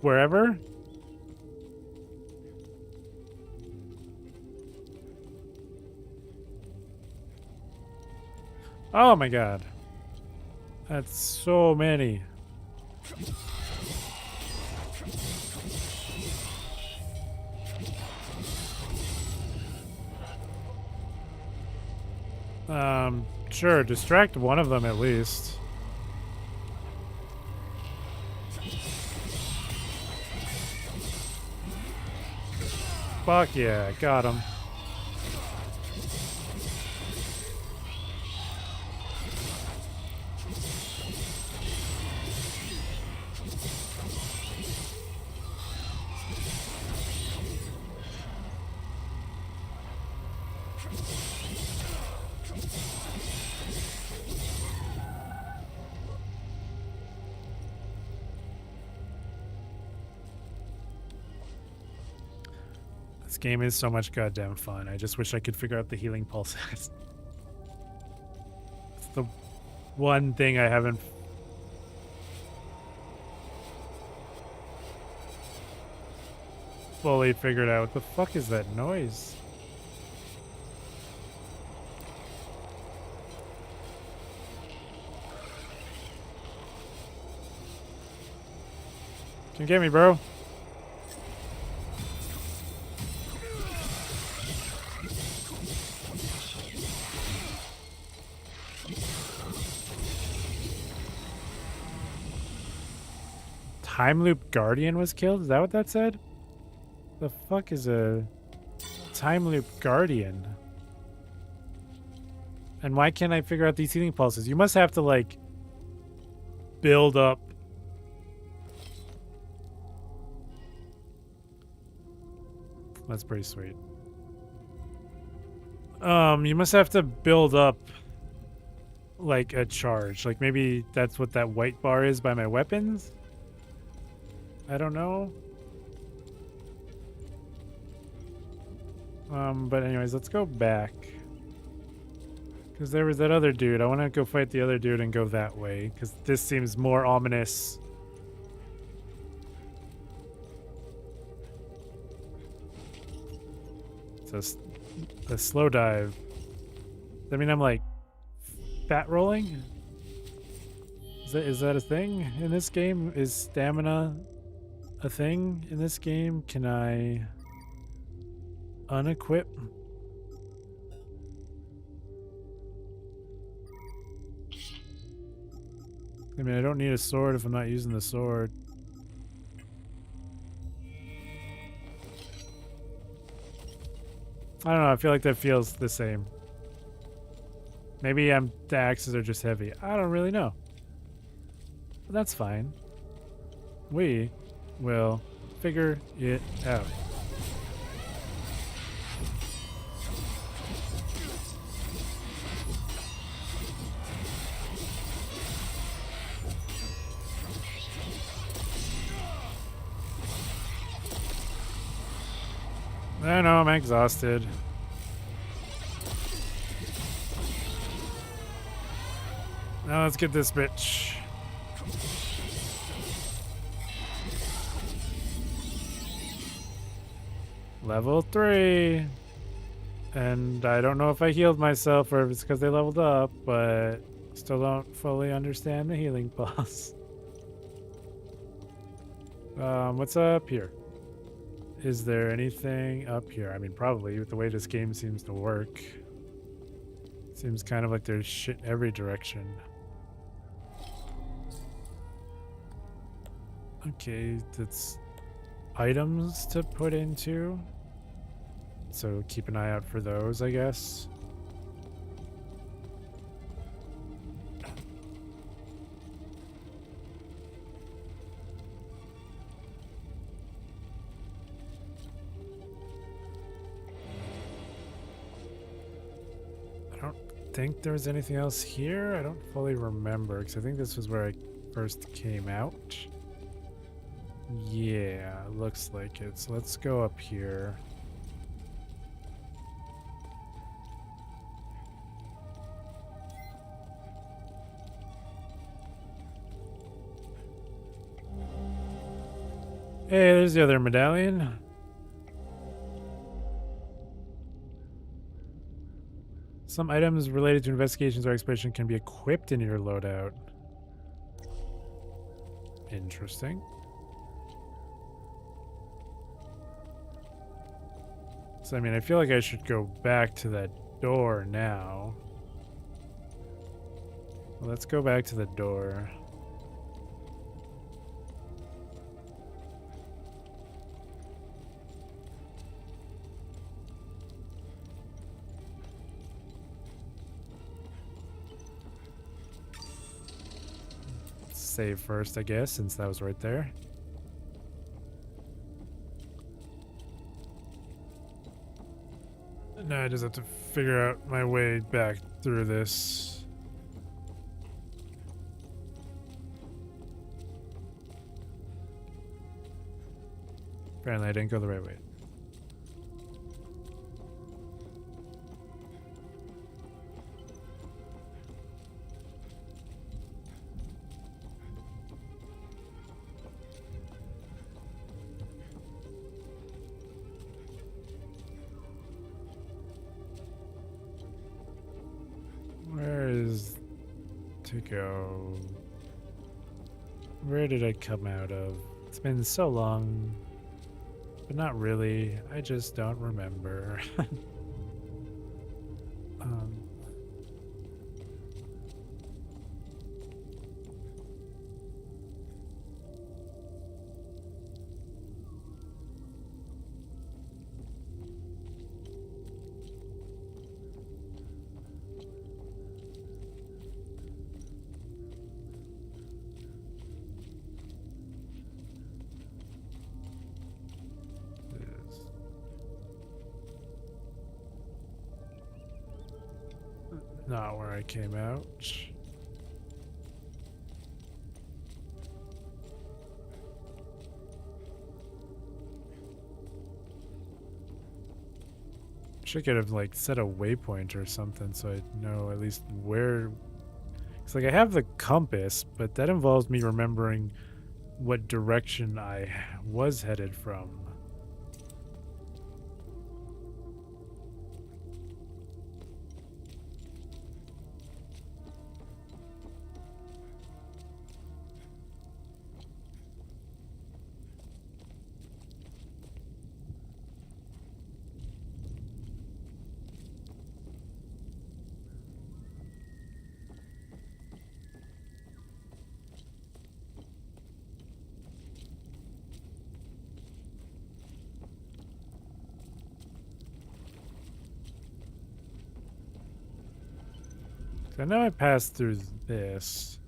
[SPEAKER 1] wherever. Oh my god. That's so many. Sure, distract one of them at least. Fuck yeah, got him. This game is so much goddamn fun. I just wish I could figure out the healing pulse. It's the one thing I haven't fully figured out. What the fuck is that noise? Can you get me, bro? Time Loop Guardian was killed? Is that what that said? The fuck is a Time Loop Guardian? And why can't I figure out these healing pulses? You must have to, like, build up. That's pretty sweet. You must have to build up, like, a charge. Like, maybe that's what that white bar is by my weapons? I don't know. But anyways, let's go back. Because there was that other dude. I want to go fight the other dude and go that way. Because this seems more ominous. It's a slow dive. Does that mean I'm like fat rolling? Is that a thing in this game? Is stamina a thing in this game? Can I unequip? I mean, I don't need a sword if I'm not using the sword. I don't know. I feel like that feels the same. Maybe the axes are just heavy. I don't really know. But that's fine. We will figure it out. I know, I'm exhausted. Now let's get this bitch. Level 3. And I don't know if I healed myself or if it's because they leveled up, but still don't fully understand the healing pulse. What's up here? Is there anything up here? I mean, probably with the way this game seems to work. Seems kind of like there's shit every direction. Okay, that's items to put into. So keep an eye out for those, I guess. I don't think there was anything else here. I don't fully remember because I think this was where I first came out. Yeah, looks like it. So let's go up here. Hey, there's the other medallion. Some items related to investigations or exploration can be equipped in your loadout. Interesting. So, I mean, I feel like I should go back to that door now. Well, let's go back to the door. Save first, I guess, since that was right there. Now I just have to figure out my way back through this. Apparently I didn't go the right way. Where is to go? Where did I come out of? It's been so long, but not really. I just don't remember. um, not where I came out. Should could have like set a waypoint or something so I know at least where. It's like I have the compass, but that involves me remembering what direction I was headed from. I know I passed through this.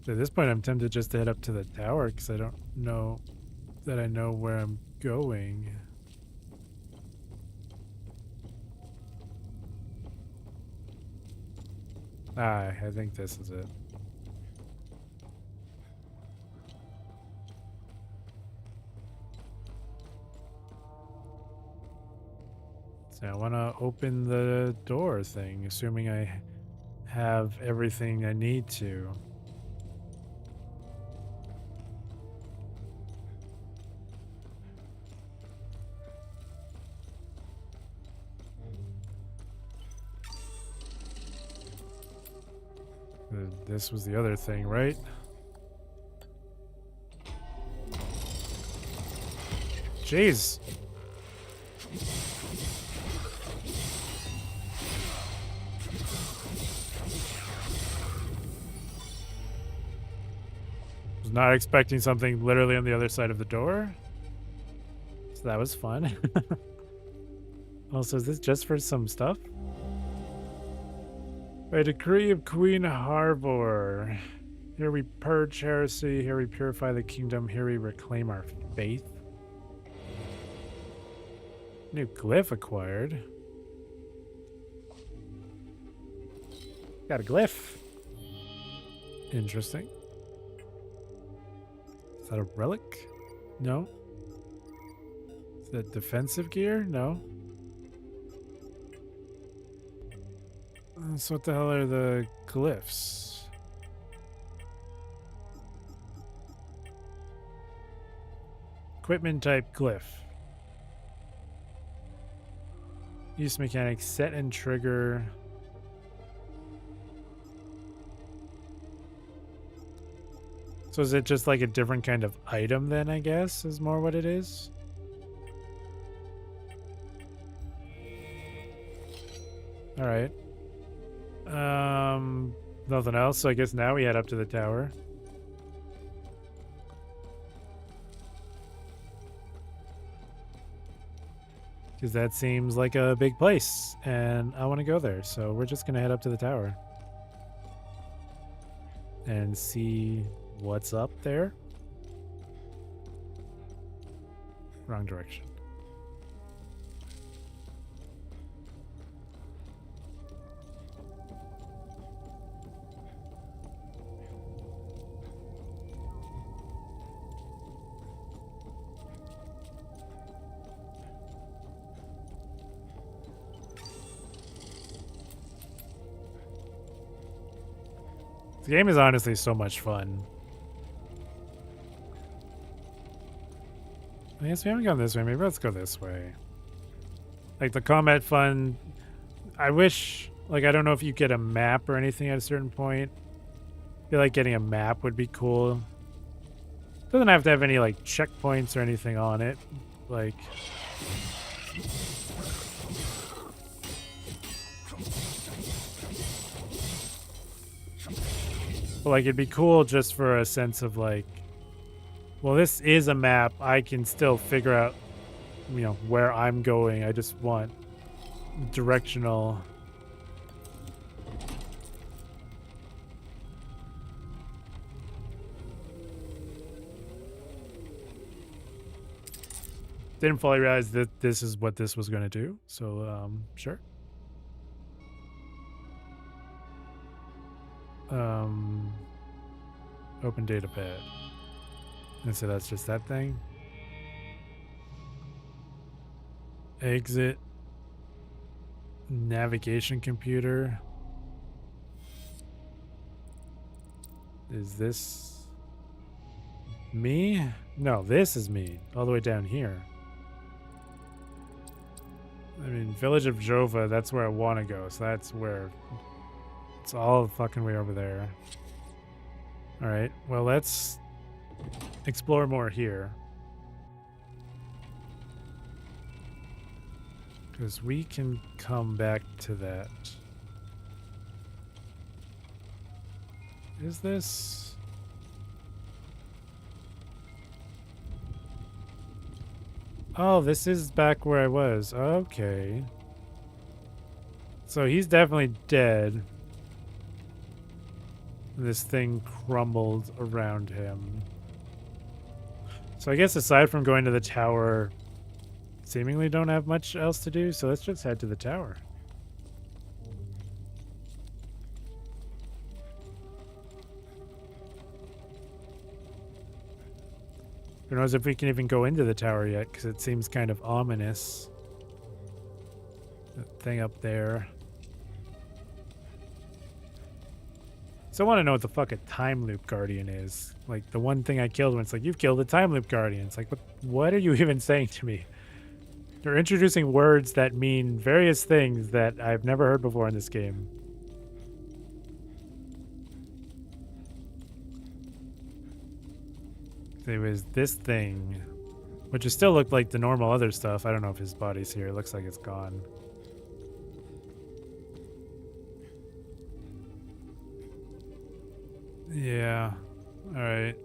[SPEAKER 1] At this point, I'm tempted just to head up to the tower because I don't know that I know where I'm going. Ah, I think this is it. So I want to open the door thing, assuming I have everything I need to. This was the other thing, right? Jeez. Was not expecting something literally on the other side of the door. So that was fun. Also, is this just for some stuff? By decree of Queen Harbor. Here we purge heresy, here we purify the kingdom, here we reclaim our faith. New glyph acquired. Got a glyph. Interesting. Is that a relic? No. Is that defensive gear? No. So what the hell are the glyphs? Equipment type glyph. Use mechanics, set and trigger. So is it just like a different kind of item then, I guess, is more what it is? All right. Nothing else, so I guess now we head up to the tower. Because that seems like a big place, and I want to go there, so we're just going to head up to the tower. And see what's up there. Wrong direction. The game is honestly so much fun. I guess we haven't gone this way. Maybe let's go this way. Like the combat fun. I wish, like, I don't know if you get a map or anything at a certain point. I feel like getting a map would be cool. Doesn't have to have any like checkpoints or anything on it. Like. But like it'd be cool just for a sense of like, well, this is a map. I can still figure out, you know, where I'm going. I just want directional. Didn't fully realize that this is what this was going to do. So, sure. Open data pad. And so that's just that thing. Exit. Navigation computer. Is this me? No, this is me. All the way down here. I mean, Village of Jova, that's where I want to go. So that's where... It's all the fucking way over there. Alright, well, let's explore more here. Because we can come back to that. Is this... Oh, this is back where I was. Okay. So he's definitely dead. This thing crumbled around him. So I guess aside from going to the tower, seemingly don't have much else to do, so let's just head to the tower. Who knows if we can even go into the tower yet, because it seems kind of ominous. That thing up there. So I want to know what the fuck a time loop guardian is. Like, the one thing I killed when it's like, you've killed a time loop guardian. It's like, what are you even saying to me? They're introducing words that mean various things that I've never heard before in this game. It was this thing, which just still looked like the normal other stuff. I don't know if his body's here. It looks like it's gone. Yeah. Alright.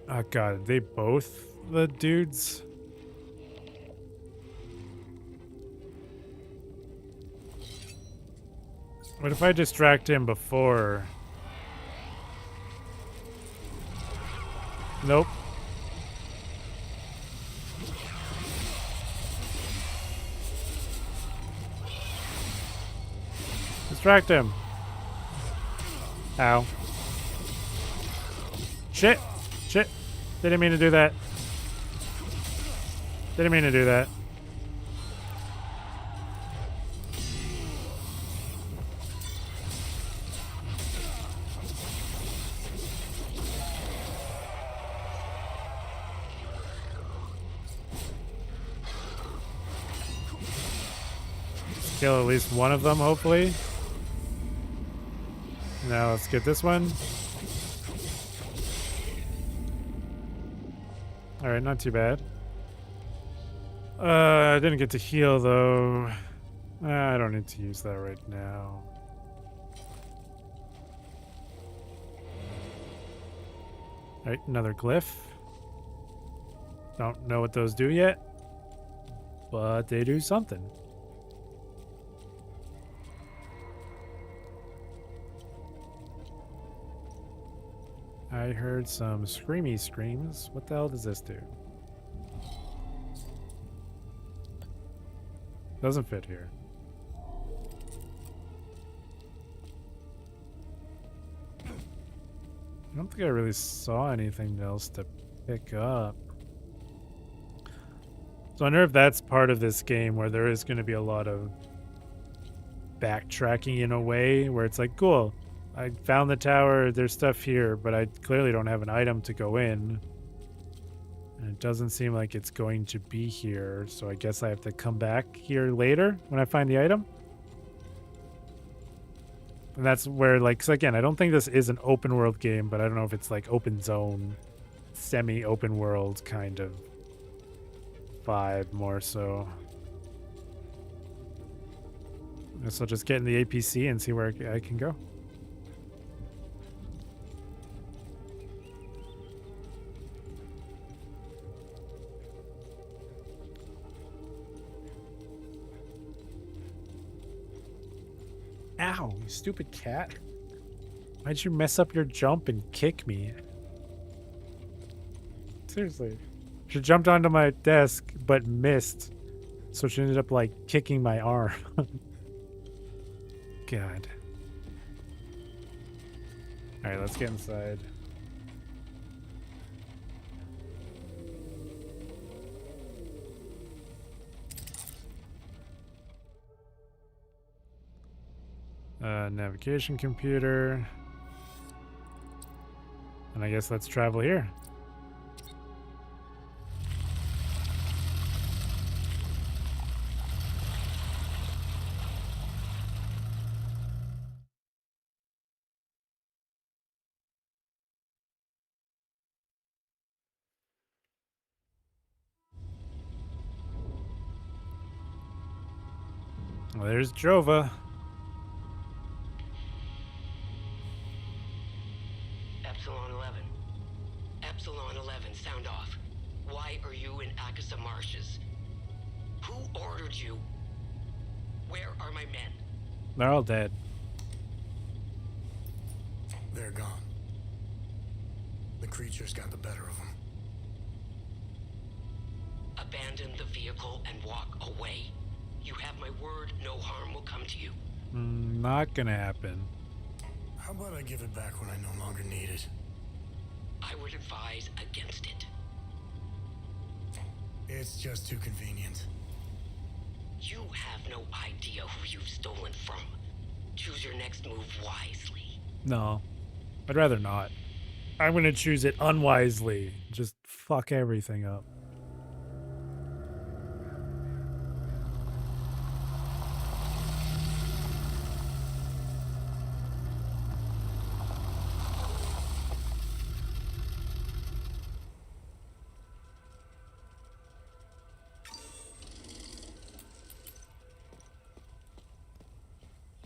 [SPEAKER 1] Oh god, are they both the dudes? What if I distract him before? Nope. Distract him. Ow. Shit. Shit. Didn't mean to do that. Didn't mean to do that. Kill at least one of them, hopefully. Now let's get this one. Alright, not too bad. I didn't get to heal, though. I don't need to use that right now. Alright, another glyph. Don't know what those do yet, but they do something. I heard some screamy screams. What the hell does this do? Doesn't fit here. I don't think I really saw anything else to pick up. So I wonder if that's part of this game where there is going to be a lot of backtracking in a way where it's like, cool, I found the tower, there's stuff here, but I clearly don't have an item to go in. And it doesn't seem like it's going to be here, so I guess I have to come back here later when I find the item. And that's where, like, 'cause again, I don't think this is an open world game, but I don't know if it's like open zone, semi-open world kind of vibe more so. I guess I'll just get in the APC and see where I can go. Ow, you stupid cat. Why'd you mess up your jump and kick me? Seriously. She jumped onto my desk, but missed. So she ended up, like, kicking my arm. God. All right, let's get inside. Navigation computer. And I guess let's travel here. Well, there's Jova.
[SPEAKER 6] Epsilon 11. Epsilon 11, sound off. Why are you in Akasa Marshes? Who ordered you? Where are my men?
[SPEAKER 1] They're all dead.
[SPEAKER 3] They're gone. The creatures got the better of them.
[SPEAKER 6] Abandon the vehicle and walk away. You have my word, no harm will come to you.
[SPEAKER 1] Not gonna happen.
[SPEAKER 3] How about I give it back when I no longer need it?
[SPEAKER 6] I would advise against it.
[SPEAKER 3] It's just too convenient.
[SPEAKER 6] You have no idea who you've stolen from. Choose your next move wisely.
[SPEAKER 1] No. I'd rather not. I'm gonna choose it unwisely. Just fuck everything up.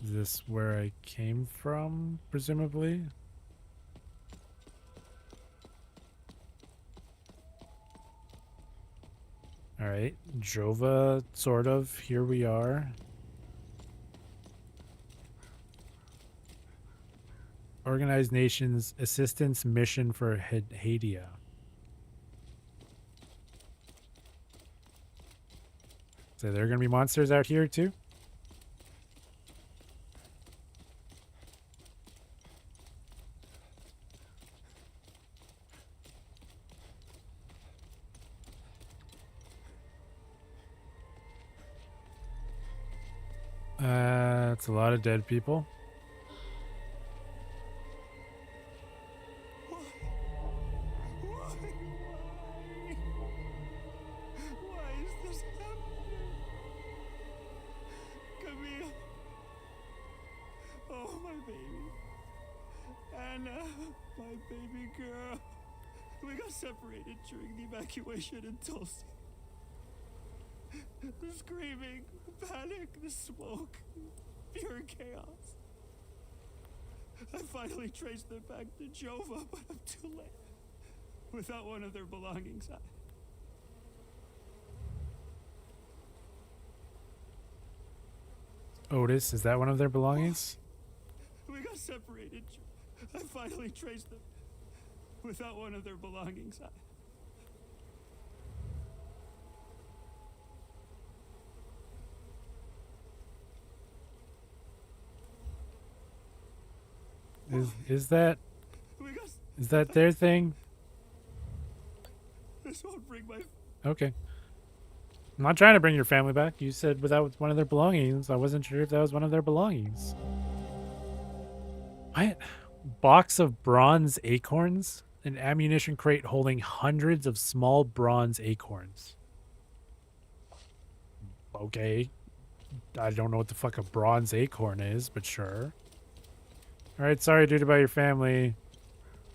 [SPEAKER 1] Is this where I came from, presumably? Alright, Jova, sort of. Here we are. Organized Nations Assistance Mission for Hadia. So there are going to be monsters out here too? It's a lot of dead people.
[SPEAKER 5] Why is this happening? Camille. Oh, my baby. Anna, my baby girl. We got separated during the evacuation in Tulsi. The screaming, the panic, the smoke, pure chaos. I finally traced them back to Jova, but I'm too late. Without one of their belongings,
[SPEAKER 1] Otis, is that one of their belongings?
[SPEAKER 5] we got separated. I finally traced them. Without one of their belongings,
[SPEAKER 1] Is that
[SPEAKER 5] we got.
[SPEAKER 1] is that their thing?
[SPEAKER 5] This won't bring my.
[SPEAKER 1] Okay. I'm not trying to bring your family back. You said without one of their belongings. I wasn't sure if that was one of their belongings. What? Box of bronze acorns? An ammunition crate holding hundreds of small bronze acorns. Okay. I don't know what the fuck a bronze acorn is, but sure. Alright, sorry dude about your family.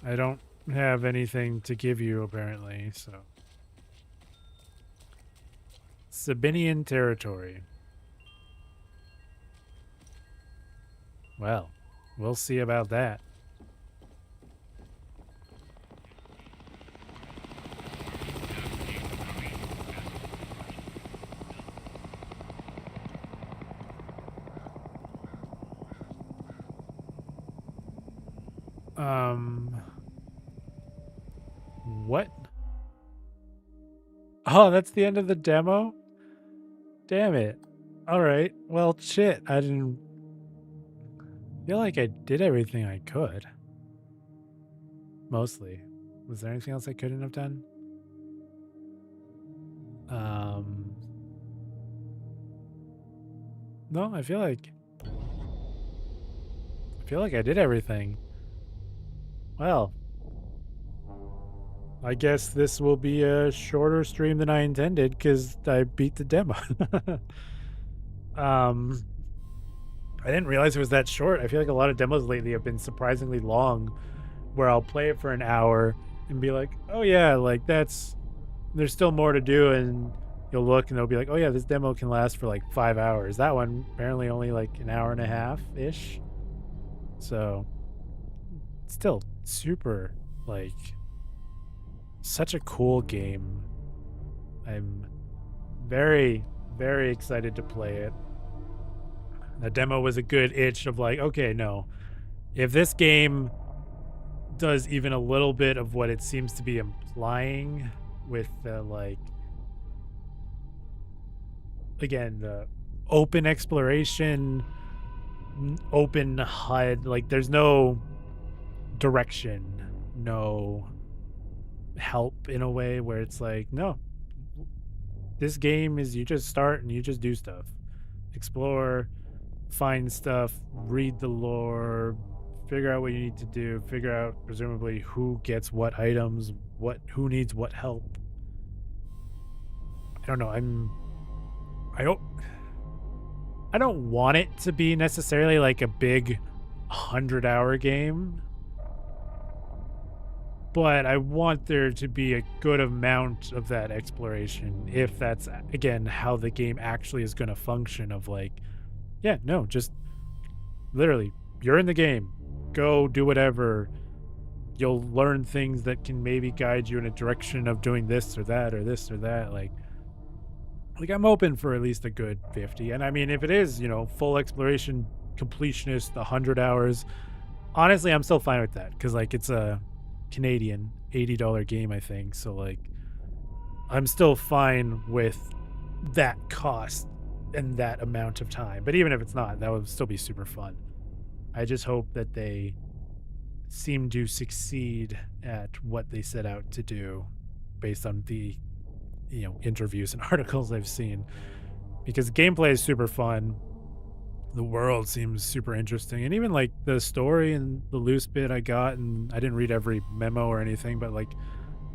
[SPEAKER 1] I don't have anything to give you apparently, so. Sabinian territory. Well, we'll see about that. What? Oh, that's the end of the demo? Damn it. All right. Well, shit. I didn't feel like I did everything I could. Mostly. Was there anything else I couldn't have done? Um, no, I feel like I did everything. Well, I guess this will be a shorter stream than I intended because I beat the demo. um, I didn't realize it was that short. I feel like a lot of demos lately have been surprisingly long, where I'll play it for an hour and be like, "Oh yeah, like there's still more to do," and you'll look and they'll be like, "Oh yeah, this demo can last for like 5 hours." That one apparently only like an hour and a half ish. So still super like such a cool game. I'm very, very excited to play it. The demo was a good itch of like, okay, no, if this game does even a little bit of what it seems to be implying with the like, again, the open exploration, open HUD, like there's no direction, no help in a way where it's like, no, this game is you just start and you just do stuff, explore, find stuff, read the lore, figure out what you need to do, figure out presumably who gets what items, who needs what help. I don't know. I don't want it to be necessarily like a big 100-hour game, but I want there to be a good amount of that exploration if that's again how the game actually is going to function of like, yeah, no, just literally you're in the game, go do whatever, you'll learn things that can maybe guide you in a direction of doing this or that or this or that. Like I'm open for at least a good 50. And I mean, if it is, full exploration, completionist, 100 hours, honestly, I'm still fine with that because like it's a Canadian $80 game, I think. So like I'm still fine with that cost and that amount of time. But even if it's not, that would still be super fun. I just hope that they seem to succeed at what they set out to do based on the interviews and articles I've seen, because gameplay is super fun, the world seems super interesting, and even like the story and the loose bit I got, and I didn't read every memo or anything, but like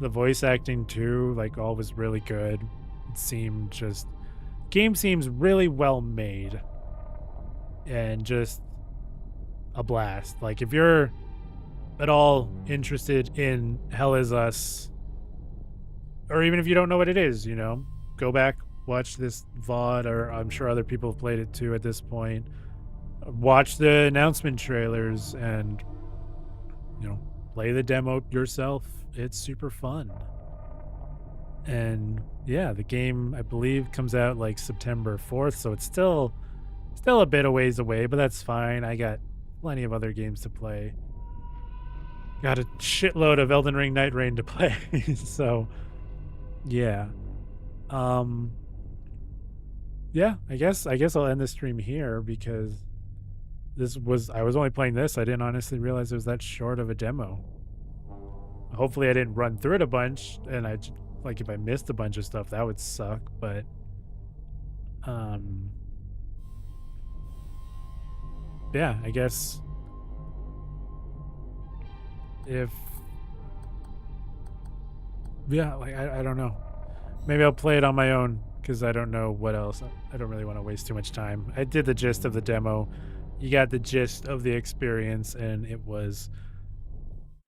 [SPEAKER 1] the voice acting too, like all was really good. It seemed just game seems really well made and just a blast. Like if you're at all interested in Hell Is Us, or even if you don't know what it is, go back, watch this VOD, or I'm sure other people have played it too at this point. Watch the announcement trailers and, play the demo yourself. It's super fun. And yeah, the game, I believe, comes out like September 4th, so it's still a bit of ways away, but that's fine. I got plenty of other games to play. Got a shitload of Elden Ring Night Rain to play, so yeah. Yeah, I guess I'll end the stream here because I was only playing this. I didn't honestly realize it was that short of a demo. Hopefully I didn't run through it a bunch, and if I missed a bunch of stuff, that would suck, but yeah, I guess I don't know. Maybe I'll play it on my own because I don't know what else. I don't really want to waste too much time. I did the gist of the demo. You got the gist of the experience, and it was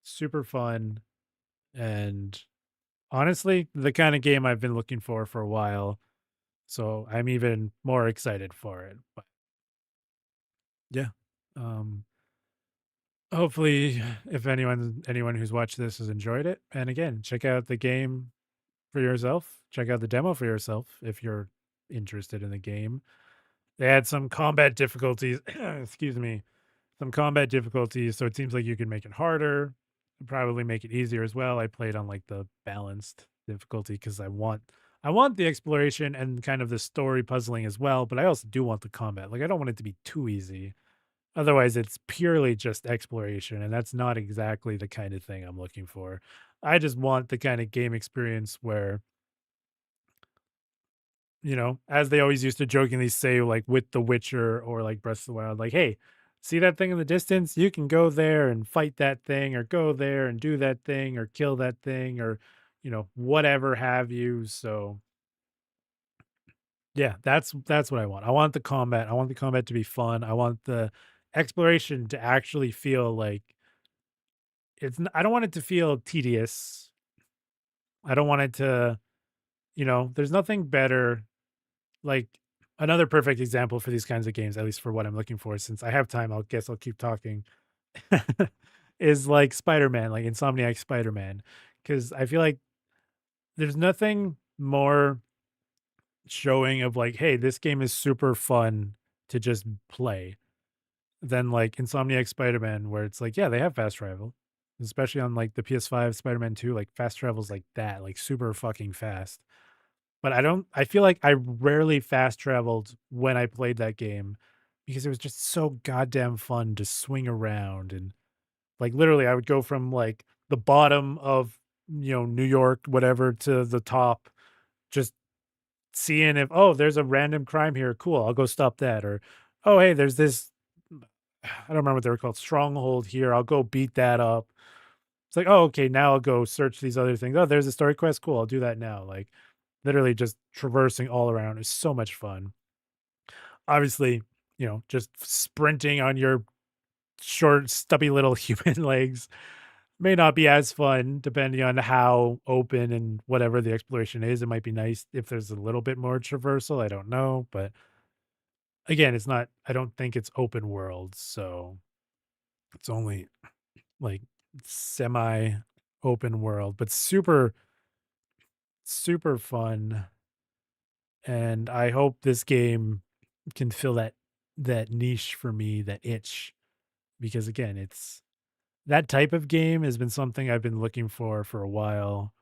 [SPEAKER 1] super fun. And honestly, the kind of game I've been looking for a while. So I'm even more excited for it. But yeah. Hopefully if anyone who's watched this has enjoyed it. And again, check out the game for yourself. Check out the demo for yourself if you're interested in the game. They had some combat difficulties, excuse me, some combat difficulties, so it seems like you can make it harder, probably make it easier as well. I played on like the balanced difficulty because I want the exploration and kind of the story puzzling as well, but I also do want the combat. Like I don't want it to be too easy. Otherwise, it's purely just exploration, and that's not exactly the kind of thing I'm looking for. I just want the kind of game experience where, as they always used to jokingly say, like with The Witcher or like Breath of the Wild, like, hey, see that thing in the distance? You can go there and fight that thing, or go there and do that thing, or kill that thing, or, whatever have you. So, yeah, that's what I want. I want the combat. I want the combat to be fun. I want the exploration to actually feel like I don't want it to feel tedious. I don't want it to, there's nothing better. Like, another perfect example for these kinds of games, at least for what I'm looking for, since I have time, I'll keep talking, is like Spider-Man, like Insomniac Spider-Man. Because I feel like there's nothing more showing of like, hey, this game is super fun to just play than like Insomniac Spider-Man, where it's like, yeah, they have fast travel, especially on like the PS5 Spider-Man 2, like fast travels like that, like super fucking fast. But I feel like I rarely fast traveled when I played that game because it was just so goddamn fun to swing around, and like literally I would go from like the bottom of, New York, whatever, to the top, just seeing if, oh, there's a random crime here. Cool. I'll go stop that. Or, oh, hey, there's this, I don't remember what they were called, stronghold here. I'll go beat that up. It's like, oh, okay, now I'll go search these other things. Oh, there's a story quest. Cool. I'll do that now. Like, literally just traversing all around is so much fun. Obviously, just sprinting on your short, stubby little human legs may not be as fun depending on how open and whatever the exploration is. It might be nice if there's a little bit more traversal. I don't know. But again, I don't think it's open world. So it's only like semi open world, but super, super fun. And I hope this game can fill that niche for me, that itch, because again, it's that type of game has been something I've been looking for a while.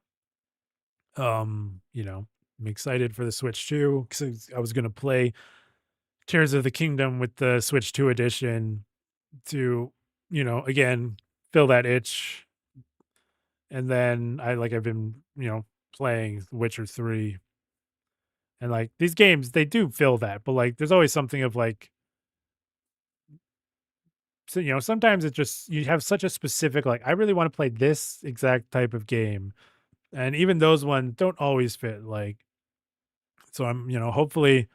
[SPEAKER 1] I'm excited for the Switch 2 because I was gonna play Tears of the Kingdom with the Switch 2 edition to, again, fill that itch. And then I've been, playing Witcher 3. And like these games, they do fill that, but like there's always something of like, so, sometimes it just, you have such a specific, like, I really want to play this exact type of game. And even those ones don't always fit. Like, so I'm, hopefully,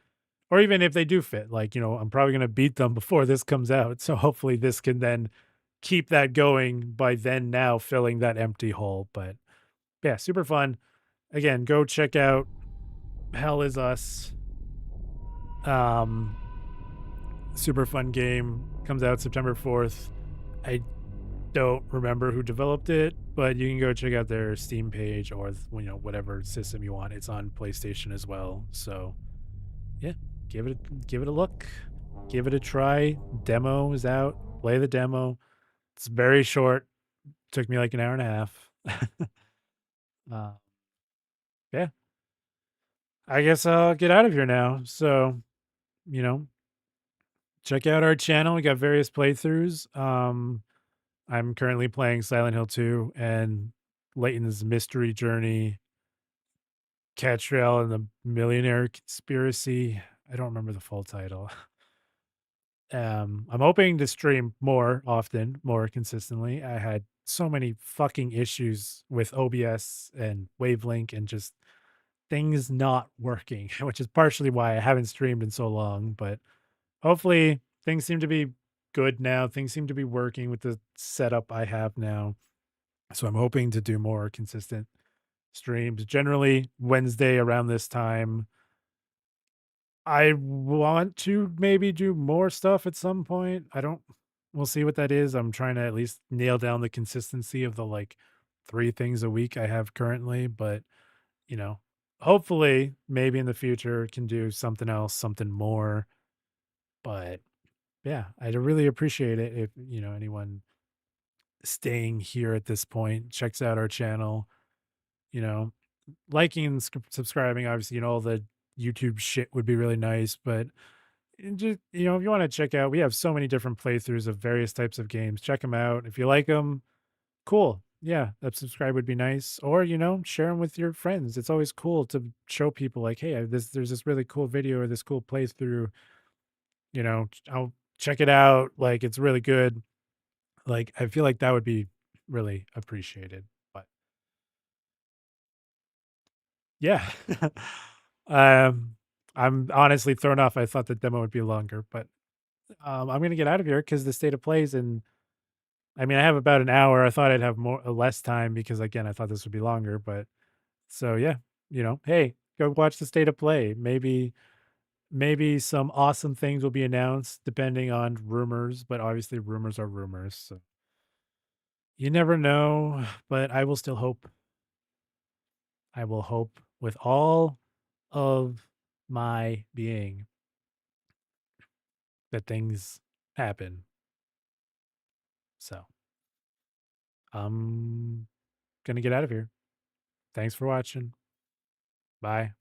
[SPEAKER 1] or even if they do fit, like, I'm probably going to beat them before this comes out. So hopefully this can then keep that going by then now filling that empty hole. But yeah, super fun. Again, go check out Hell Is Us. Um, Super fun game. Comes out September 4th. I don't remember who developed it, but you can go check out their Steam page or whatever system you want. It's on PlayStation as well. So yeah, give it a look, give it a try. Demo is out. Play the demo. It's very short. Took me like an hour and a half. uh, yeah, I guess I'll get out of here now. So you know, check out our channel. We got various playthroughs. I'm currently playing Silent Hill 2 and Layton's Mystery Journey, Catriel and the Millionaire Conspiracy. I don't remember the full title. I'm hoping to stream more often, more consistently. I had so many fucking issues with OBS and Wavelink and just things not working, which is partially why I haven't streamed in so long. But hopefully things seem to be good now. Things seem to be working with the setup I have now. So I'm hoping to do more consistent streams. Generally Wednesday around this time. I want to maybe do more stuff at some point. I don't We'll see what that is. I'm trying to at least nail down the consistency of the like 3 things a week I have currently, but you know, hopefully maybe in the future can do something else, something more. But yeah, I'd really appreciate it if, anyone staying here at this point checks out our channel, you know, liking and subscribing. Obviously, all the YouTube shit would be really nice, but And just, if you want to check out, we have so many different playthroughs of various types of games. Check them out. If you like them, cool. Yeah, that subscribe would be nice. Or, share them with your friends. It's always cool to show people like, hey, there's this really cool video or this cool playthrough. I'll check it out. Like, it's really good. Like, I feel like that would be really appreciated. But yeah. um, I'm honestly thrown off. I thought the demo would be longer, but I'm gonna get out of here because the state of plays and I mean I have about an hour. I thought I'd have less time because again I thought this would be longer, but so yeah, hey, go watch the state of play. Maybe some awesome things will be announced depending on rumors, but obviously rumors are rumors, so you never know, but I will still hope. I will hope with all of my being that things happen. So I'm gonna get out of here. Thanks for watching. Bye.